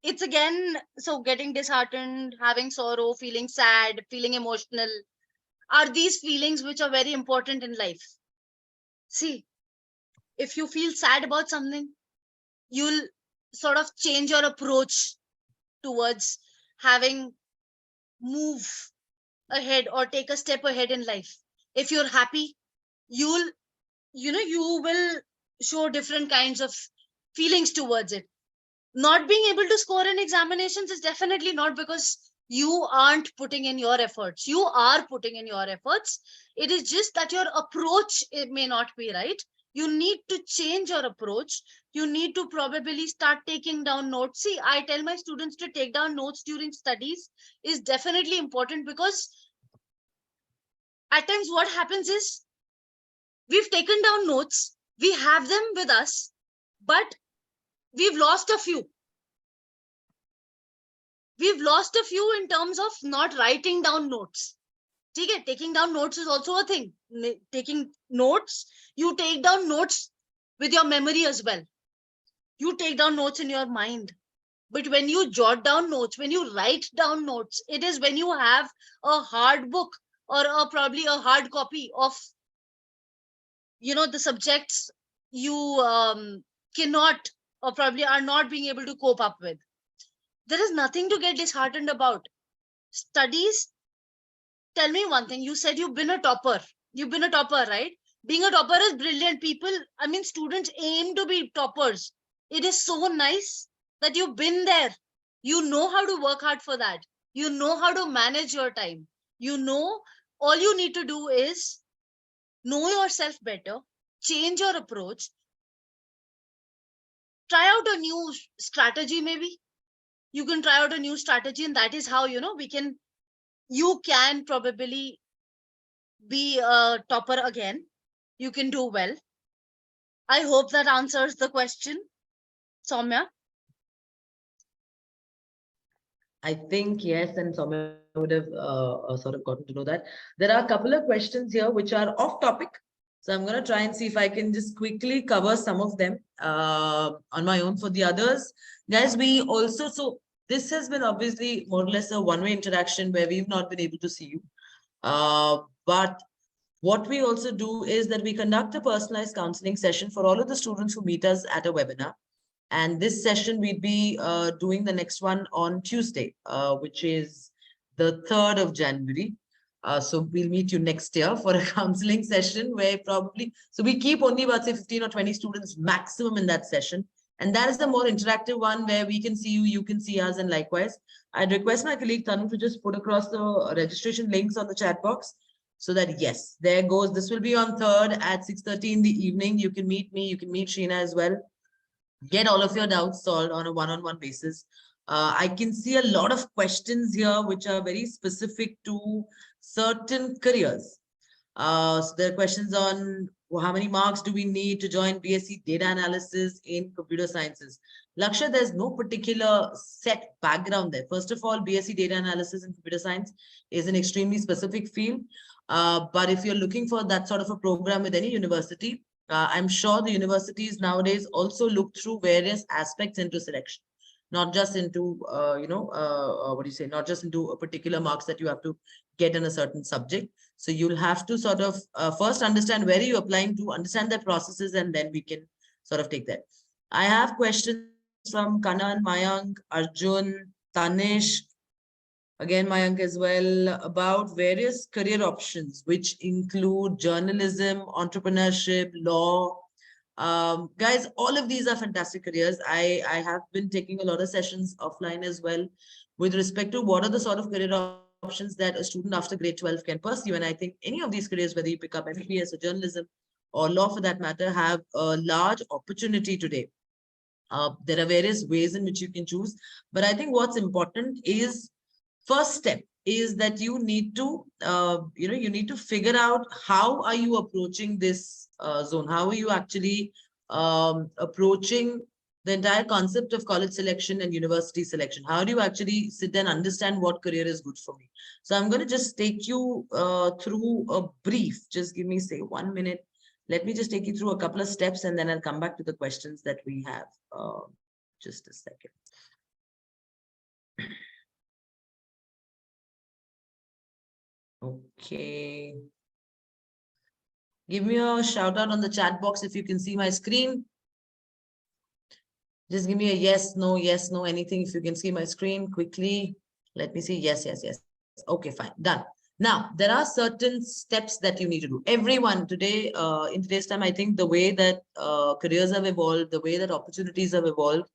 it's again, so getting disheartened, having sorrow, feeling sad, feeling emotional are these feelings which are very important in life. See, if you feel sad about something, you'll sort of change your approach towards having move ahead or take a step ahead in life. If you're happy, you will show different kinds of feelings towards it. Not being able to score in examinations is definitely not because you aren't putting in your efforts. You are putting in your efforts. It is just that your approach, it may not be right. You need to change your approach. You need to probably start taking down notes. See, I tell my students to take down notes during studies is definitely important, because at times what happens is we've taken down notes, we have them with us, but we've lost a few. We've lost a few in terms of not writing down notes. Okay, taking down notes is also a thing. Taking notes, you take down notes with your memory as well. You take down notes in your mind. But when you jot down notes, when you write down notes, it is when you have a hard book or probably a hard copy of, the subjects you cannot or probably are not being able to cope up with. There is nothing to get disheartened about. Studies, tell me one thing. You said you've been a topper. You've been a topper, right? Being a topper is brilliant. Students aim to be toppers. It is so nice that you've been there. You know how to work hard for that. You know how to manage your time. All you need to do is know yourself better, change your approach, try out a new strategy. Maybe you can try out a new strategy, and that is how you can probably be a topper again. You can do well. I hope that answers the question, Soumya. I think yes, and Soumya would have sort of gotten to know that. There are a couple of questions here which are off topic. So I'm going to try and see if I can just quickly cover some of them on my own. For the others, guys, so this has been obviously more or less a one-way interaction where we've not been able to see you. But What we also do is that we conduct a personalized counseling session for all of the students who meet us at a webinar. And this session, we'd be doing the next one on Tuesday, which is the 3rd of January. So we'll meet you next year for a counseling session where probably, so we keep only about say 15 or 20 students maximum in that session. And that is the more interactive one where we can see you, you can see us, and likewise. I'd request my colleague Tanu to just put across the registration links on the chat box so that, yes, there goes. This will be on 3rd at 6:30 in the evening. You can meet me, you can meet Sheena as well. Get all of your doubts solved on a one-on-one basis. I can see a lot of questions here which are very specific to certain careers. So there are questions on how many marks do we need to join BSc data analysis in computer sciences. Laksha, there's no particular set background there. First of all, BSc data analysis in computer science is an extremely specific field. But if you're looking for that sort of a program with any university, I'm sure the universities nowadays also look through various aspects into selection, not just into, what do you say, not just into a particular marks that you have to get in a certain subject. So you'll have to sort of first understand where you're applying to, understand the processes, and then we can sort of take that. I have questions from Kanan, Mayank, Arjun, Tanish, again, Mayank as well, about various career options, which include journalism, entrepreneurship, law. Guys, all of these are fantastic careers. I have been taking a lot of sessions offline as well with respect to what are the sort of career options that a student after grade 12 can pursue. And I think any of these careers, whether you pick up MBBS or journalism or law for that matter, have a large opportunity today. There are various ways in which you can choose. But I think what's important is, first step is that you need to, you need to figure out how are you approaching this zone? How are you actually approaching the entire concept of college selection and university selection? How do you actually sit and understand what career is good for me? So I'm going to just take you through a brief. Just give me, say, 1 minute. Let me just take you through a couple of steps and then I'll come back to the questions that we have. Just a second. Okay. Give me a shout out on the chat box if you can see my screen. Just give me a yes, no, anything. If you can see my screen quickly. Let me see. Yes, yes, yes. Okay, fine. Done. Now, there are certain steps that you need to do. Everyone today, in today's time, I think the way that careers have evolved, the way that opportunities have evolved,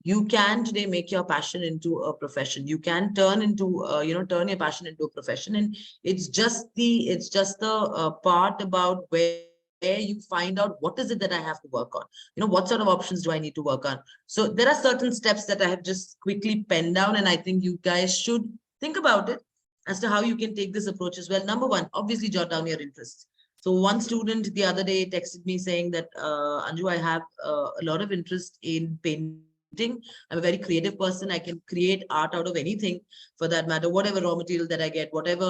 you can today make your passion into a profession. You can turn into, turn your passion into a profession. And it's just the part about where you find out what is it that I have to work on. What sort of options do I need to work on? So there are certain steps that I have just quickly penned down, and I think you guys should think about it as to how you can take this approach as well. Number one, obviously jot down your interests. So one student the other day texted me saying that, Anju, I have a lot of interest in painting. I'm a very creative person. I can create art out of anything for that matter, whatever raw material that I get, whatever,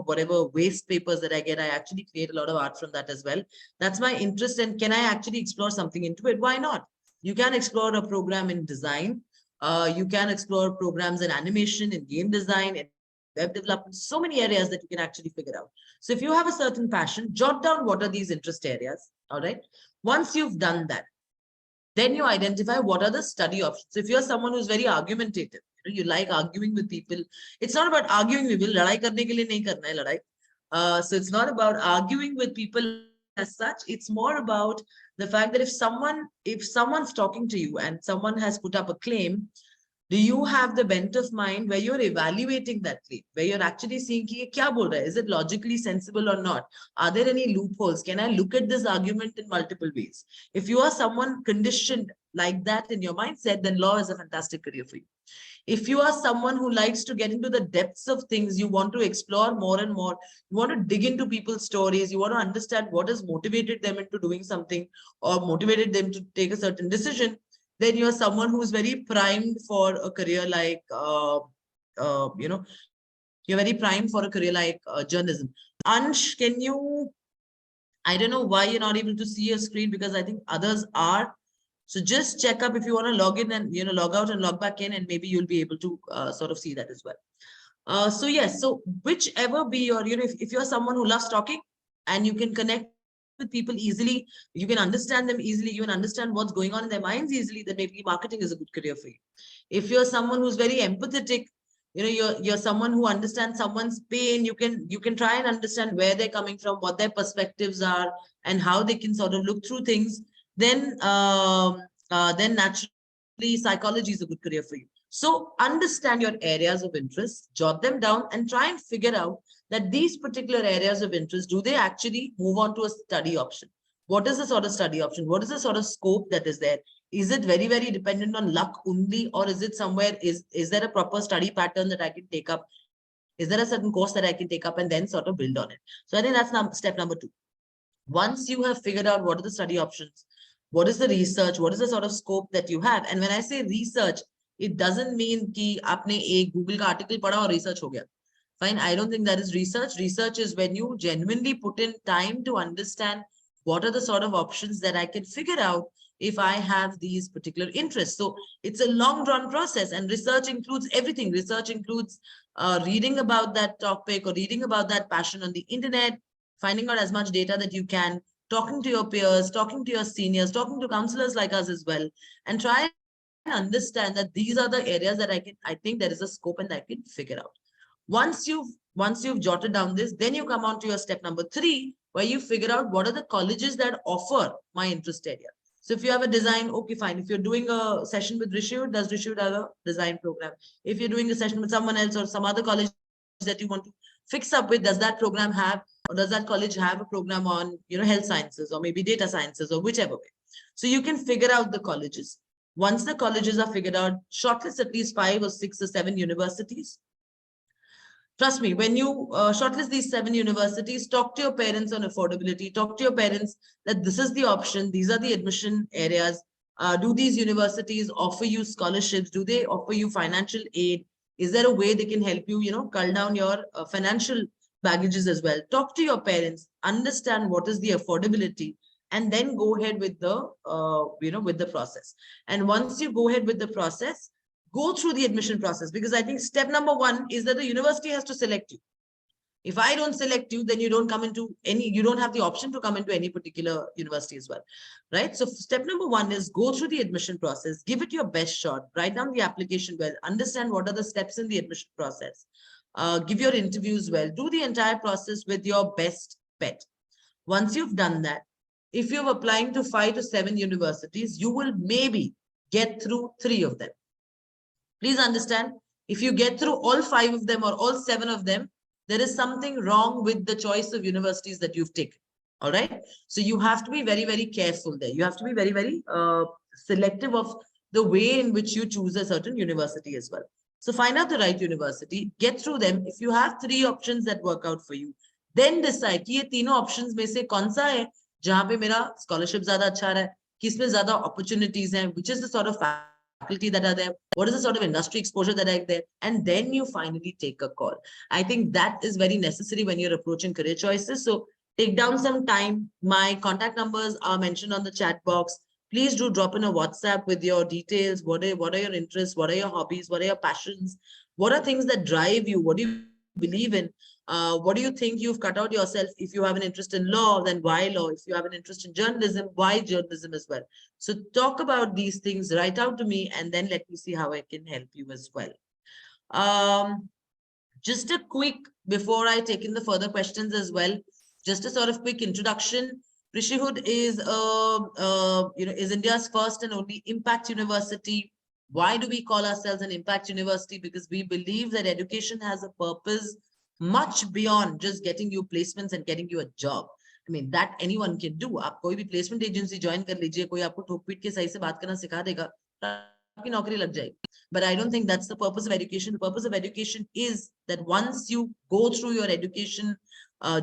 whatever waste papers that I get, I actually create a lot of art from that as well. That's my interest. And can I actually explore something into it? Why not? You can explore a program in design. You can explore programs in animation, in game design, in web development, so many areas that you can actually figure out. So if you have a certain passion, jot down what are these interest areas. All right. Once you've done that, then you identify what are the study options. If you're someone who's very argumentative, you like arguing with people. It's not about arguing with people. Ladai karne ke liye nahi karna hai ladai. So it's not about arguing with people as such. It's more about the fact that if someone's talking to you and someone has put up a claim, do you have the bent of mind where you're evaluating that claim, where you're actually seeing ki kya bol raha hai? Is it logically sensible or not? Are there any loopholes? Can I look at this argument in multiple ways? If you are someone conditioned like that in your mindset, then law is a fantastic career for you. If you are someone who likes to get into the depths of things, you want to explore more and more, you want to dig into people's stories, you want to understand what has motivated them into doing something or motivated them to take a certain decision, then you're someone who's very primed for a career like, you're very primed for a career like journalism. Ansh, can you, I don't know why you're not able to see your screen because I think others are. So just check up if you want to log in and, log out and log back in, and maybe you'll be able to sort of see that as well. So yes, so whichever be your, if you're someone who loves talking, and you can connect with people easily, you can understand them easily, you can understand what's going on in their minds easily, then maybe marketing is a good career for you. If you're someone who's very empathetic, you're someone who understands someone's pain, you can try and understand where they're coming from, what their perspectives are, and how they can sort of look through things, then naturally psychology is a good career for you. So understand your areas of interest, jot them down, and try and figure out that these particular areas of interest, do they actually move on to a study option? What is the sort of study option? What is the sort of scope that is there? Is it very, very dependent on luck only, or is it somewhere, is there a proper study pattern that I can take up? Is there a certain course that I can take up and then sort of build on it? So I think that's step number 2. Once you have figured out what are the study options, what is the research, what is the sort of scope that you have? And when I say research, it doesn't mean कि आपने एक Google का article पढ़ा और research हो गया. Fine, I don't think that is research. Research is when you genuinely put in time to understand what are the sort of options that I can figure out if I have these particular interests. So it's a long drawn process, and research includes everything. Research includes reading about that topic or reading about that passion on the internet, finding out as much data that you can, talking to your peers, talking to your seniors, talking to counselors like us as well, and try and understand that these are the areas that I think there is a scope and I can figure out. Once you've jotted down this, then you come on to your step number 3, where you figure out what are the colleges that offer my interest area. So if you have a design, okay, fine. If you're doing a session with Rishud, does Rishud have a design program? If you're doing a session with someone else or some other college that you want to fix up with, does that program have, or does that college have a program on, health sciences or maybe data sciences or whichever way? So you can figure out the colleges. Once the colleges are figured out, shortlist at least 5 or 6 or 7 universities. Trust me, when you shortlist these 7 universities, talk to your parents on affordability, talk to your parents that this is the option, these are the admission areas. Do these universities offer you scholarships? Do they offer you financial aid? Is there a way they can help you, cull down your financial baggages as well? Talk to your parents, understand what is the affordability, and then go ahead with the, with the process. And once you go ahead with the process, go through the admission process, because I think step number 1 is that the university has to select you. If I don't select you, then you don't come into you don't have the option to come into any particular university as well, right? So step number 1 is go through the admission process, give it your best shot, write down the application well, understand what are the steps in the admission process, give your interviews well, do the entire process with your best bet. Once you've done that, if you're applying to 5 to 7 universities, you will maybe get through 3 of them. Please understand, if you get through all 5 of them or all 7 of them, there is something wrong with the choice of universities that you've taken. All right. So you have to be very, very careful there. You have to be very, very selective of the way in which you choose a certain university as well. So find out the right university, get through them. If you have 3 options that work out for you, then decide कि ये तीनों options में से कौन सा है जहाँ पे मेरा scholarship ज़्यादा अच्छा रहा है, किसमें ज़्यादा opportunities हैं, which is the sort of faculty that are there, what is the sort of industry exposure that are there, and then you finally take a call. I think that is very necessary when you're approaching career choices. So take down some time. My contact numbers are mentioned on the chat box. Please do drop in a WhatsApp with your details. What are your interests? What are your hobbies? What are your passions? What are things that drive you? What do you believe in? What do you think you've cut out yourself? If you have an interest in law, then why law? If you have an interest in journalism, why journalism as well? So talk about these things, write out to me, and then let me see how I can help you as well. Just a quick, before I take in the further questions as well, just a sort of quick introduction. Rishihood is, is India's first and only impact university. Why do we call ourselves an impact university? Because we believe that education has a purpose much beyond just getting you placements and getting you a job. I mean, that anyone can do. आप कोई भी placement agency join कर लीजिए, कोई आपको ठोक पीट के सही से बात करना सिखा देगा, आपकी नौकरी लग जाएगी. But I don't think that's the purpose of education. The purpose of education is that once you go through your education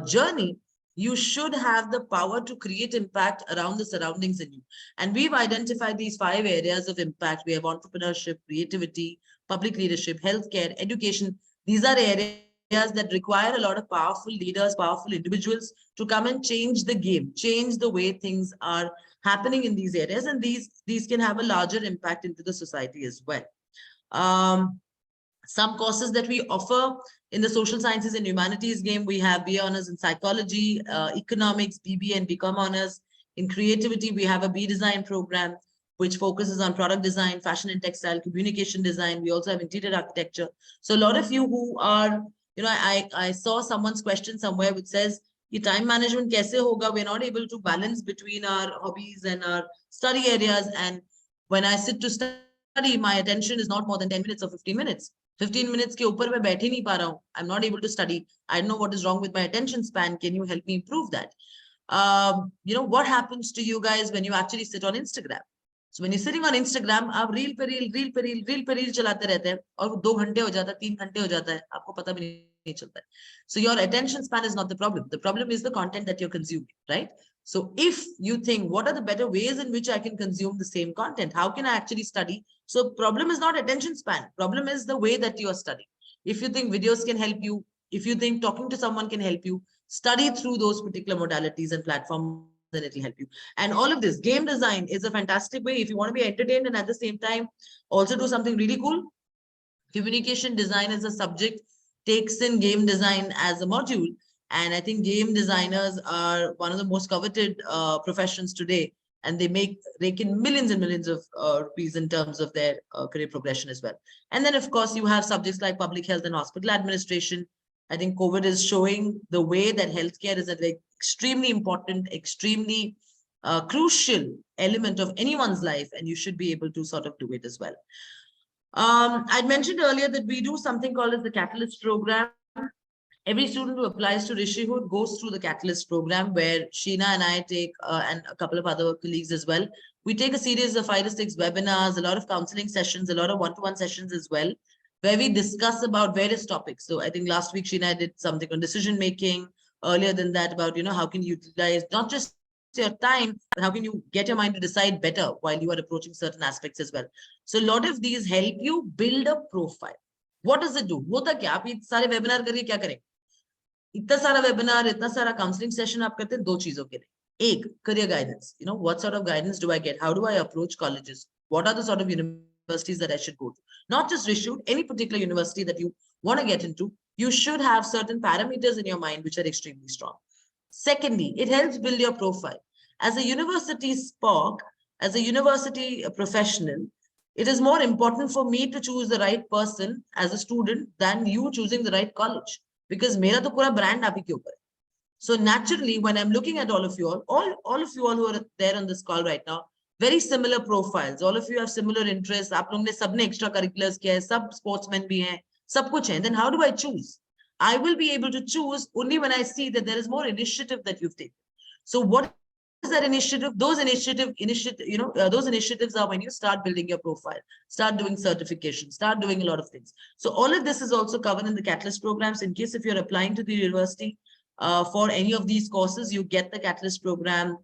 journey, you should have the power to create impact around the surroundings in you. And we've identified these 5 areas of impact. We have entrepreneurship, creativity, public leadership, healthcare, education. These are areas that require a lot of powerful leaders, powerful individuals to come and change the game, change the way things are happening in these areas. And these can have a larger impact into the society as well. Some courses that we offer in the social sciences and humanities game, we have BA honors in psychology, economics, BBA and BCom honors. In creativity, we have a B design program, which focuses on product design, fashion and textile, communication design. We also have interior architecture. So a lot of you who are, I saw someone's question somewhere which says, "Ki time management kaise hoga?" We're not able to balance between our hobbies and our study areas. And when I sit to study, my attention is not more than 10 minutes or 15 minutes. 15 minutes के ऊपर मैं बैठ ही नहीं पा रहा हूँ. I'm not able to study. I don't know what is wrong with my attention span. Can you help me improve that? What happens to you guys when you actually sit on Instagram? So when you're sitting on Instagram, आप reel पे reel चलाते रहते हैं और वो 2 घंटे हो जाता है, 3 घंटे हो जाता है, आपको पता भी नहीं चलता है. So your attention span is not the problem. The problem is the content that you're consuming, right? So if you think, what are the better ways in which I can consume the same content? How can I actually study? So problem is not attention span. Problem is the way that you are studying. If you think videos can help you, if you think talking to someone can help you, study through those particular modalities and platforms, then it will help you. And all of this, game design is a fantastic way. If you want to be entertained and at the same time also do something really cool, communication design as a subject takes in game design as a module. And I think game designers are one of the most coveted professions today. And they rake in millions and millions of rupees in terms of their career progression as well. And then, of course, you have subjects like public health and hospital administration. I think COVID is showing the way that healthcare is an extremely important, extremely crucial element of anyone's life. And you should be able to sort of do it as well. I'd mentioned earlier that we do something called as the Catalyst program. Every student who applies to Rishihood goes through the Catalyst program, where Sheena and I take, and a couple of other colleagues as well. We take a series of 5 to 6 webinars, a lot of counseling sessions, a lot of one-to-one sessions as well, where we discuss about various topics. So I think last week Sheena did something on decision making. Earlier than that, about how can you utilize not just your time, but how can you get your mind to decide better while you are approaching certain aspects as well. So a lot of these help you build a profile. What does it do? Hota kya? आप ये सारे webinar करिए क्या करें? इतना सारा webinar, इतना सारा counseling session आप करते हैं 2 चीजों के लिए. एक, career guidance. What sort of guidance do I get? How do I approach colleges? What are the sort of universities that I should go to? Not just Rishihood, any particular university that you want to get into, you should have certain parameters in your mind which are extremely strong. Secondly, it helps build your profile. As a university SPOC, as a university professional, it is more important for me to choose the right person as a student than you choosing the right college, because mera to pura brand aap hi ke upar hai. So naturally, when I'm looking at all of you all of you all who are there on this call right now, very similar profiles. All of you have similar interests. आप लोगों ने सबने extracurriculars किया है, सब sportsmen भी हैं, सब कुछ हैं. Then how do I choose? I will be able to choose only when I see that there is more initiative that you've taken. So what is that initiative? Those initiatives are when you start building your profile, start doing certification, start doing a lot of things. So all of this is also covered in the Catalyst programs. In case if you're applying to the university for any of these courses, you get the Catalyst program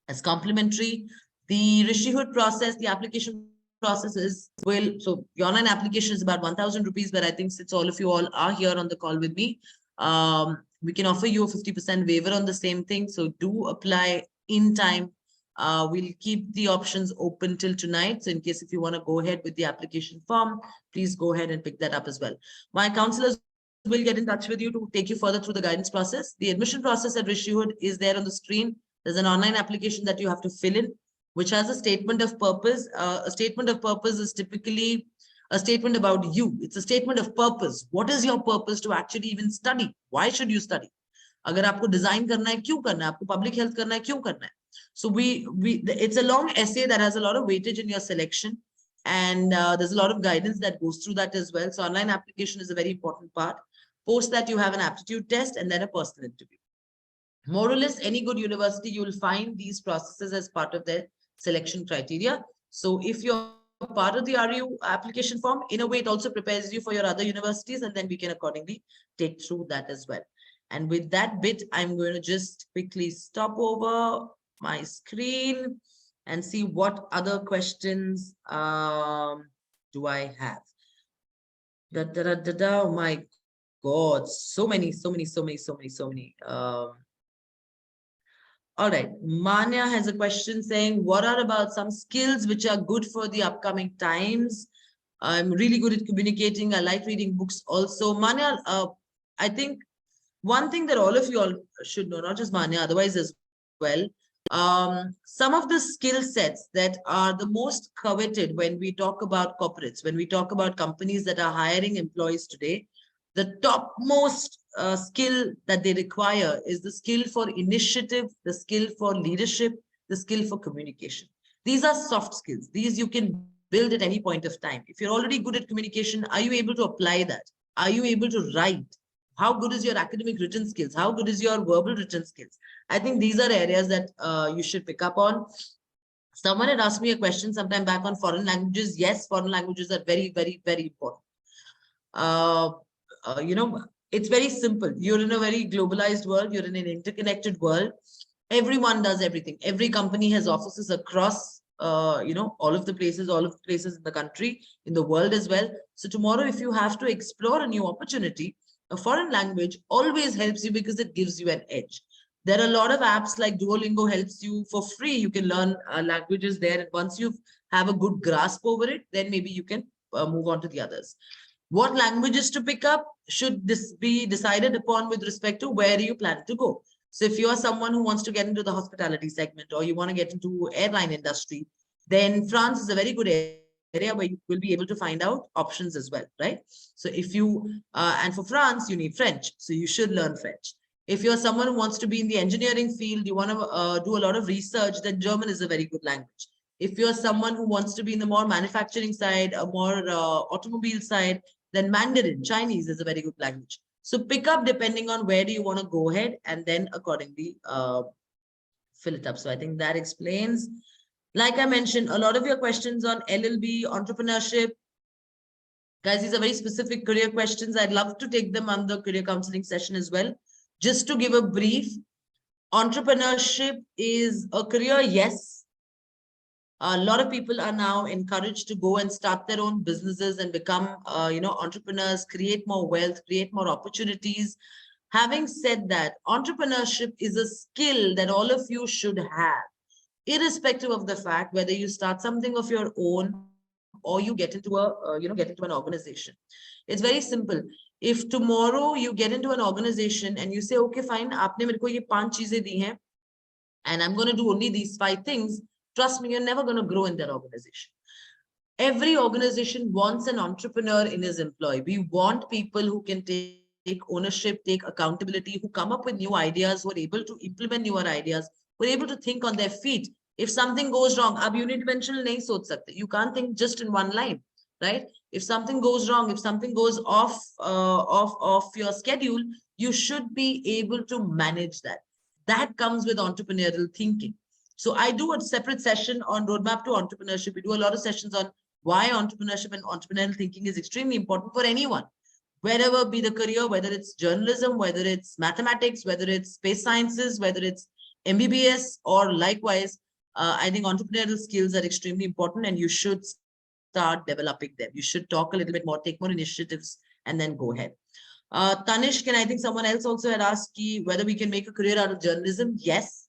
as complimentary. The Rishihood process, the application process is, so the online application is about 1,000 rupees, but I think since all of you all are here on the call with me, we can offer you a 50% waiver on the same thing. So do apply in time. We'll keep the options open till tonight. So in case if you want to go ahead with the application form, please go ahead and pick that up as well. My counselors will get in touch with you to take you further through the guidance process. The admission process at Rishihood is there on the screen. There's an online application that you have to fill in, which has a statement of purpose. A statement of purpose is typically a statement about you. It's a statement of purpose. What is your purpose to actually even study? Why should you study? अगर आपको design करना है, क्यों करना है? आपको public health करना है, क्यों करना है? So it's a long essay that has a lot of weightage in your selection, and there's a lot of guidance that goes through that as well. So online application is a very important part. Post that, you have an aptitude test and then a personal interview. More or less, any good university, you will find these processes as part of their selection criteria. So if you're part of the RU application form, in a way, it also prepares you for your other universities, and then we can accordingly take through that as well. And with that bit, I'm going to just quickly stop over my screen and see what other questions do I have. Oh my God, so many. All right, Manya has a question saying, what are about some skills which are good for the upcoming times? I'm really good at communicating. I like reading books also. Manya, I think one thing that all of you all should know, not just Manya, otherwise as well, some of the skill sets that are the most coveted when we talk about corporates, when we talk about companies that are hiring employees today, the topmost skill that they require is the skill for initiative, the skill for leadership, the skill for communication. These are soft skills. These you can build at any point of time. If you're already good at communication, are you able to apply that? Are you able to write? How good is your academic written skills? How good is your verbal written skills? I think these are areas that you should pick up on. Someone had asked me a question sometime back on foreign languages. Yes, foreign languages are very, very, very important. You know, it's very simple. You're in a very globalized world. You're in an interconnected world. Everyone does everything. Every company has offices across, you know, all of the places in the country, in the world as well. So tomorrow, if you have to explore a new opportunity, a foreign language always helps you because it gives you an edge. There are a lot of apps like Duolingo helps you for free. You can learn languages there. And once you have a good grasp over it, then maybe you can move on to the others. What languages to pick up should this be decided upon with respect to where you plan to go. So if you are someone who wants to get into the hospitality segment or you want to get into airline industry, then France is a very good area where you will be able to find out options as well, right? So if you, and for France, you need French. So you should learn French. If you're someone who wants to be in the engineering field, you want to do a lot of research, then German is a very good language. If you're someone who wants to be in the more manufacturing side, a more automobile side, then Mandarin, Chinese is a very good language. So pick up depending on where do you want to go ahead and then accordingly fill it up. So I think that explains. Like I mentioned, a lot of your questions on LLB, entrepreneurship. Guys, these are very specific career questions. I'd love to take them on the career counseling session as well. Just to give a brief, entrepreneurship is a career, yes. A lot of people are now encouraged to go and start their own businesses and become, you know, entrepreneurs, create more wealth, create more opportunities. Having said that, entrepreneurship is a skill that all of you should have, irrespective of the fact whether you start something of your own or you get into a, you know, get into an organization. It's very simple. If tomorrow you get into an organization and you say, okay, fine, aapne mere ko ye 5 cheezein di hain, and I'm going to do only these 5 things, trust me, you're never going to grow in that organization. Every organization wants an entrepreneur in his employee. We want people who can take ownership, take accountability, who come up with new ideas, who are able to implement newer ideas, who are able to think on their feet. If something goes wrong, ab unidimensional nahi soch sakte. You can't think just in one line, right? If something goes wrong, if something goes off your schedule, you should be able to manage that. That comes with entrepreneurial thinking. So I do a separate session on roadmap to entrepreneurship. We do a lot of sessions on why entrepreneurship and entrepreneurial thinking is extremely important for anyone, wherever be the career, whether it's journalism, whether it's mathematics, whether it's space sciences, whether it's MBBS, or likewise, I think entrepreneurial skills are extremely important and you should start developing them. You should talk a little bit more, take more initiatives, and then go ahead. Tanishk, and I think someone else also had asked whether we can make a career out of journalism. Yes.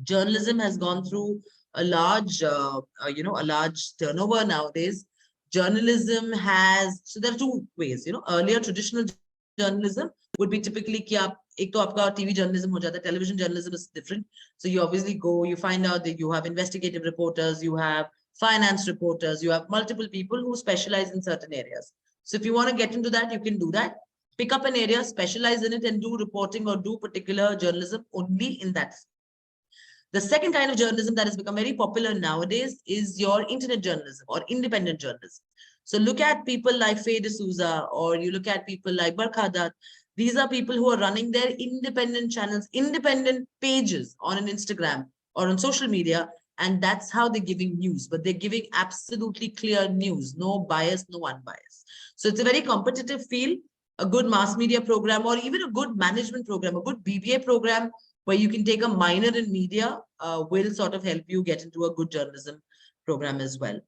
Journalism has gone through a large, you know, a large turnover nowadays. Journalism has, so there are 2 ways, you know, earlier traditional journalism would be typically ki aap, ek to aapka TV journalism ho jata, television journalism is different. So you obviously go, you find out that you have investigative reporters, you have finance reporters, you have multiple people who specialize in certain areas. So if you want to get into that, you can do that. Pick up an area, specialize in it, and do reporting or do particular journalism only in that. The second kind of journalism that has become very popular nowadays is your internet journalism or independent journalism. So look at people like Faye D'Souza, or you look at people like Barkha Dutt. These are people who are running their independent channels, independent pages on an Instagram or on social media. And that's how they're giving news, but they're giving absolutely clear news, no bias, no unbiased. So it's a very competitive field. A good mass media program, or even a good management program, a good BBA program, where you can take a minor in media will sort of help you get into a good journalism program as well.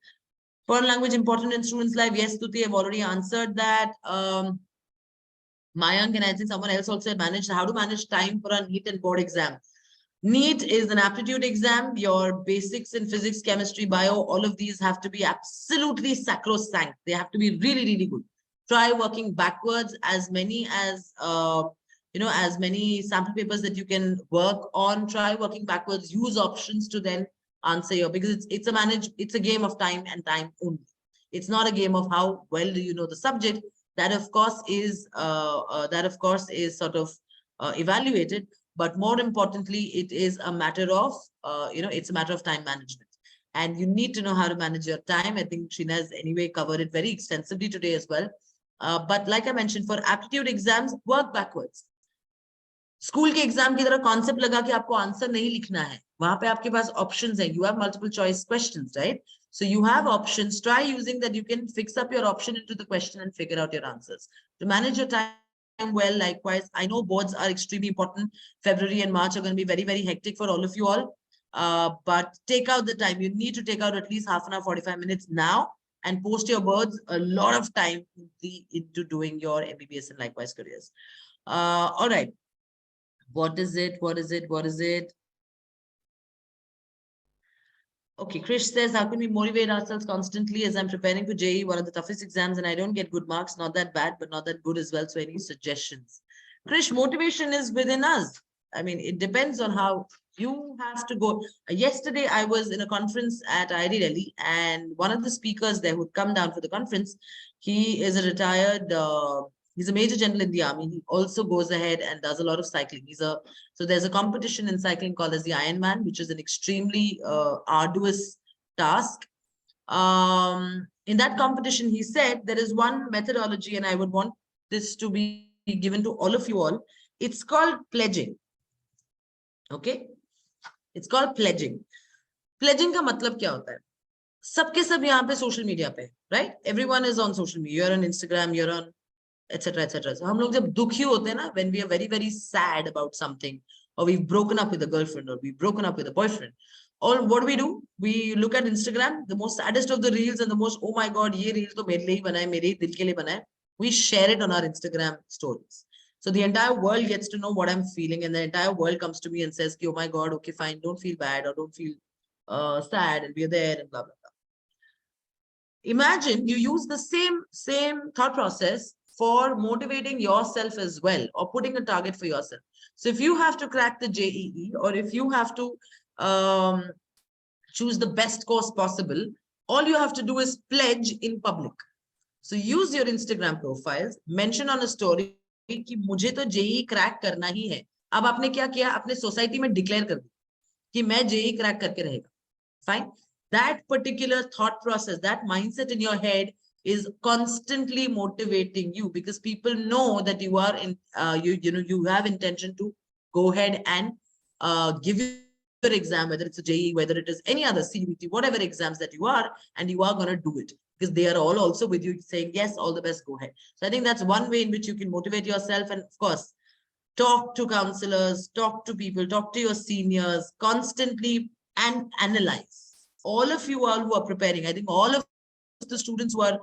Foreign language important in students' life. Yes, Tuti, I've already answered that. Mayank, and I think someone else also managed how to manage time for a NEET and board exam. NEET is an aptitude exam. Your basics in physics, chemistry, bio, all of these have to be absolutely sacrosanct. They have to be really, really good. Try working backwards, as many as as many sample papers that you can work on. Try working backwards. Use options to then answer your, because it's a game of time and time only. It's not a game of how well do you know the subject. That of course is sort of evaluated. But more importantly, it is a matter of, it's a matter of time management. And you need to know how to manage your time. I think Sheena has anyway covered it very extensively today as well. But like I mentioned, for aptitude exams, work backwards. School के exam की तरह concept लगा कि आपको answer नहीं लिखना है, वहां पे आपके पास ऑप्शंस हैं. You have multiple choice questions, right? So you have options. Try using that. You can fix up your option into the question and figure out your answers. To manage your time well, likewise, I know boards are extremely important. February and March are going to be very, very hectic for all of you all. But take out the time. You need to take out at least half an hour, 45 minutes now, and post your boards a lot of time into doing your MBBS and likewise careers. All right. What is it? What is it? What is it? Okay, Krish says, how can we motivate ourselves constantly as I'm preparing for JEE, one of the toughest exams, and I don't get good marks? Not that bad, but not that good as well. So any suggestions? Krish, motivation is within us. I mean, it depends on how you have to go. Yesterday, I was in a conference at IIT Delhi, and one of the speakers there who'd come down for the conference, he is a retired he's a major general in the army. He also goes ahead and does a lot of cycling. So there's a competition in cycling called as the Ironman, which is an extremely arduous task. In that competition, he said there is one methodology, and I would want this to be given to all of you all. It's called pledging. Okay, it's called pledging. Pledging का मतलब क्या होता है? सबके सब यहाँ पे social media पे, right? Everyone is on social media. You're on Instagram. You're on etc. etc. So हम लोग जब दुखी होते हैं ना, when we are very, very sad about something, or we've broken up with a girlfriend, or we've broken up with a boyfriend, or what do? We look at Instagram, the most saddest of the reels and the most, oh my God, ये reel तो मेरे लिए ही बना है, मेरे ही दिल के लिए बना है. We share it on our Instagram stories. So the entire world gets to know what I'm feeling, and the entire world comes to me and says, oh my God, okay, fine, don't feel bad, or don't feel sad, and we're there, and blah, blah, blah. Imagine you use the same thought process for motivating yourself as well, or putting a target for yourself. So if you have to crack the JEE, or if you have to choose the best course possible, all you have to do is pledge in public. So use your Instagram profiles, mention on a story कि मुझे तो JEE crack करना ही है. अब आपने क्या किया? अपने सोसाइटी में डिक्लेयर कर दिया कि मैं JEE क्रैक करके रहेगा. Fine. That particular thought process, that mindset in your head is constantly motivating you, because people know that you are in you have intention to go ahead and give your exam, whether it's a JEE, whether it is any other CBT, whatever exams that you are, and you are going to do it because they are all also with you saying yes, all the best, go ahead. So I think that's one way in which you can motivate yourself. And of course, talk to counselors, talk to people, talk to your seniors constantly, and analyze. All of you all who are preparing, I think all of the students who are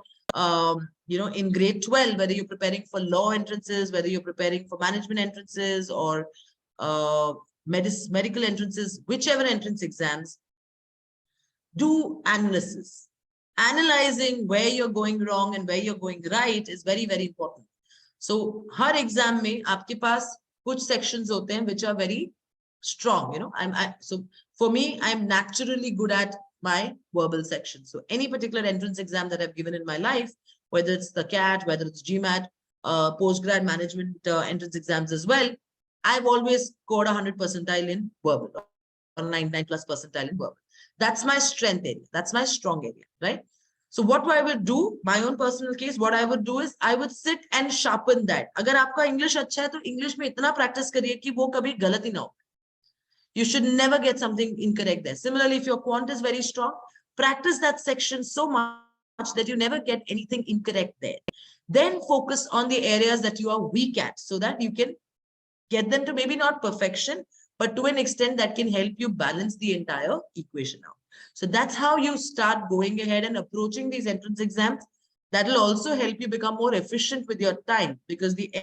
in grade 12, whether you're preparing for law entrances, whether you're preparing for management entrances, or medical entrances, whichever entrance exams, do analysis. Analyzing where you're going wrong and where you're going right is very, very important. So her exam mein aapke paas kuch sections hote hain which are very strong. So for me, I'm naturally good at my verbal section. So any particular entrance exam that I've given in my life, whether it's the CAT, whether it's GMAT, postgrad management entrance exams as well, I've always scored 100 percentile in verbal, or 99 plus percentile in verbal. That's my strength area. That's my strong area, right? So what I would do, my own personal case, what I would do is I would sit and sharpen that. अगर आपका English अच्छा है तो English में इतना practice करिए कि वो कभी गलत ही ना हो. You should never get something incorrect there. Similarly, if your quant is very strong, practice that section so much that you never get anything incorrect there. Then focus on the areas that you are weak at so that you can get them to maybe not perfection, but to an extent that can help you balance the entire equation out. So that's how you start going ahead and approaching these entrance exams. That will also help you become more efficient with your time, because the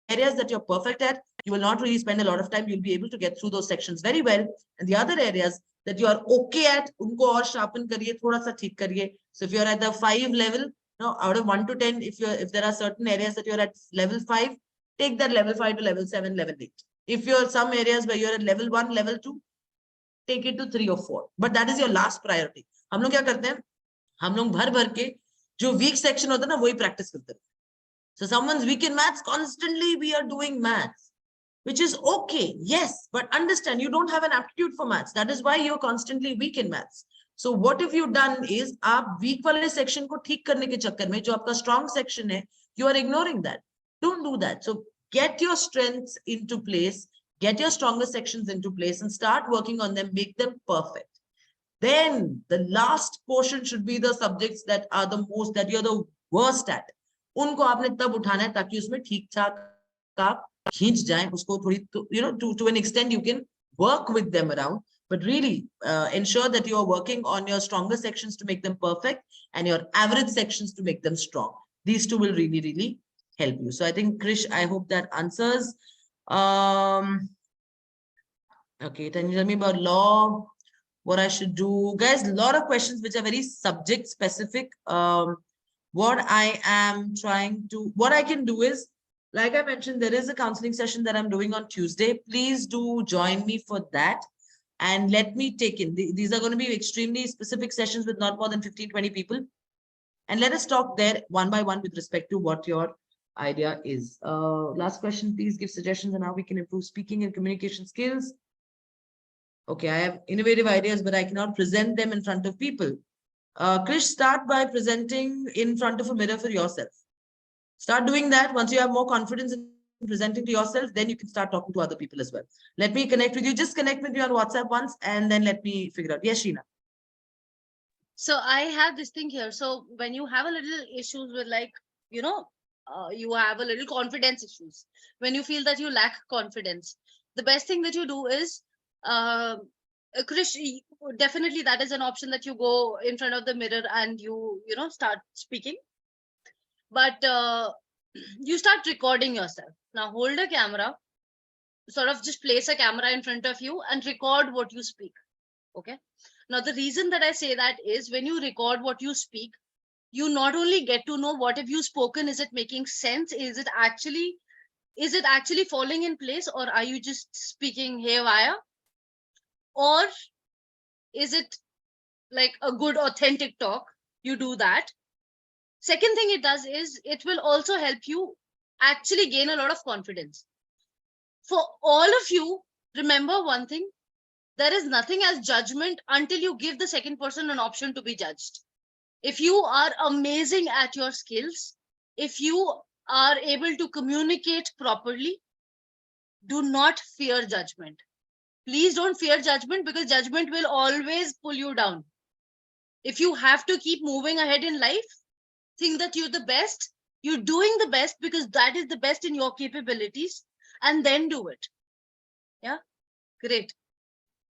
areas that you're perfect at, You will not really spend a lot of time. You'll be able to get through those sections very well. And the other areas that you are okay at, unko aur sharpen kariye, thoda sa theek kariye. So if you're at the 5 level, now out of 1 to 10, if there are certain areas that you're at level 5, take that level 5 to level 7, level 8. If you're some areas where you're at level 1, level 2, take it to 3 or 4. But that is your last priority. हम लोग क्या करते हैं? हम लोग भर भर के जो weak section होता है ना वही practice करते हैं. So someone's weak in maths, constantly we are doing maths, which is okay, yes, but understand you don't have an aptitude for maths. That is why you're constantly weak in maths. So what have you done is, आप weak वाले section को ठीक करने के चक्कर में जो आपका strong section है, you are ignoring that. Don't do that. So get your strengths into place, get your stronger sections into place and start working on them, make them perfect. Then the last portion should be the subjects that are the most, that you're the worst at. उनको आपने तब उठाना है ताकि उसमें ठीक ठाक आप खींच जाएं उसको थोड़ी, to an extent you can work with them around, but really ensure that you are working on your stronger sections to make them perfect and your average sections to make them strong. These two will really, really help you. So I think, Krish, I hope that answers. Okay, can you tell me about law? What I should do? Guys, a lot of questions which are very subject specific. What I can do is, like I mentioned, there is a counseling session that I'm doing on Tuesday. Please do join me for that. And let me take in, these are going to be extremely specific sessions with not more than 15, 20 people. And let us talk there one by one with respect to what your idea is. Last question, please give suggestions on how we can improve speaking and communication skills. Okay, I have innovative ideas, but I cannot present them in front of people. Krish, start by presenting in front of a mirror for yourself. Start doing that. Once you have more confidence in presenting to yourself, then you can start talking to other people as well. Let me connect with you. Just connect with me on WhatsApp once, and then let me figure out. Yes, Sheena. So I have this thing here. So when you have a little issues with, like, you have a little confidence issues, when you feel that you lack confidence, the best thing that you do is, Krish, definitely that is an option, that you go in front of the mirror and you start speaking. But you start recording yourself. Now hold a camera, sort of just place a camera in front of you and record what you speak. Okay. Now the reason that I say that is, when you record what you speak, you not only get to know what have you spoken, is it making sense, is it actually falling in place, or are you just speaking haywire, or is it like a good authentic talk? You do that. Second thing it does is, it will also help you actually gain a lot of confidence. For all of you, remember one thing: there is nothing as judgment until you give the second person an option to be judged. If you are amazing at your skills, if you are able to communicate properly, do not fear judgment. Please don't fear judgment, because judgment will always pull you down. If you have to keep moving ahead in life, think that you're the best, you're doing the best because that is the best in your capabilities, and then do it. Yeah, great.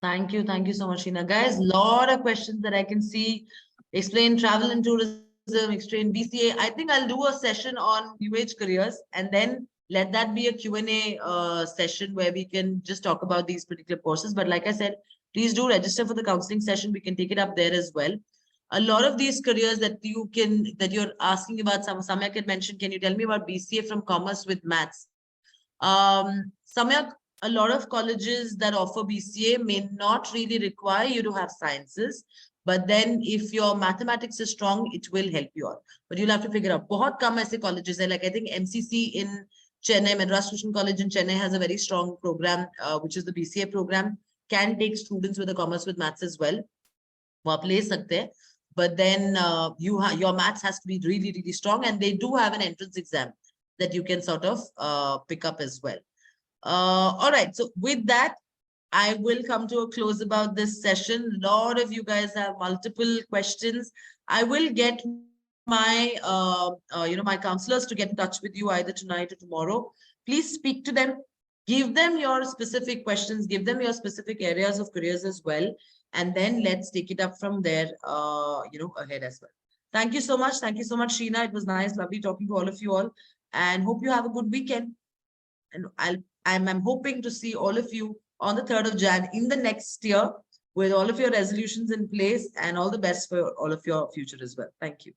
Thank you so much, Sheena. Guys, lot of questions that I can see. Explain travel and tourism, explain BCA. I think I'll do a session on new age careers, and then let that be a Q&A session where we can just talk about these particular courses. But like I said, please do register for the counseling session. We can take it up there as well. A lot of these careers that you're asking about, Samyak had mentioned, can you tell me about BCA from commerce with maths? Samyak, a lot of colleges that offer BCA may not really require you to have sciences, but then if your mathematics is strong, it will help you out. But you'll have to figure out. बहुत कम ऐसे colleges हैं, like I think MCC in Chennai, Madras Christian College in Chennai has a very strong program, which is the BCA program, can take students with a commerce with maths as well. वो आप ले सकते हैं. But then your maths has to be really, really strong, and they do have an entrance exam that you can sort of pick up as well. All right, so with that, I will come to a close about this session. A lot of you guys have multiple questions. I will get my my counselors to get in touch with you either tonight or tomorrow. Please speak to them, give them your specific questions, give them your specific areas of careers as well, and then let's take it up from there ahead as well. Thank you so much. Thank you so much, Sheena. It was nice, lovely talking to all of you all, and hope you have a good weekend. And I'm hoping to see all of you on the 3rd of Jan in the next year with all of your resolutions in place, and all the best for all of your future as well. Thank you.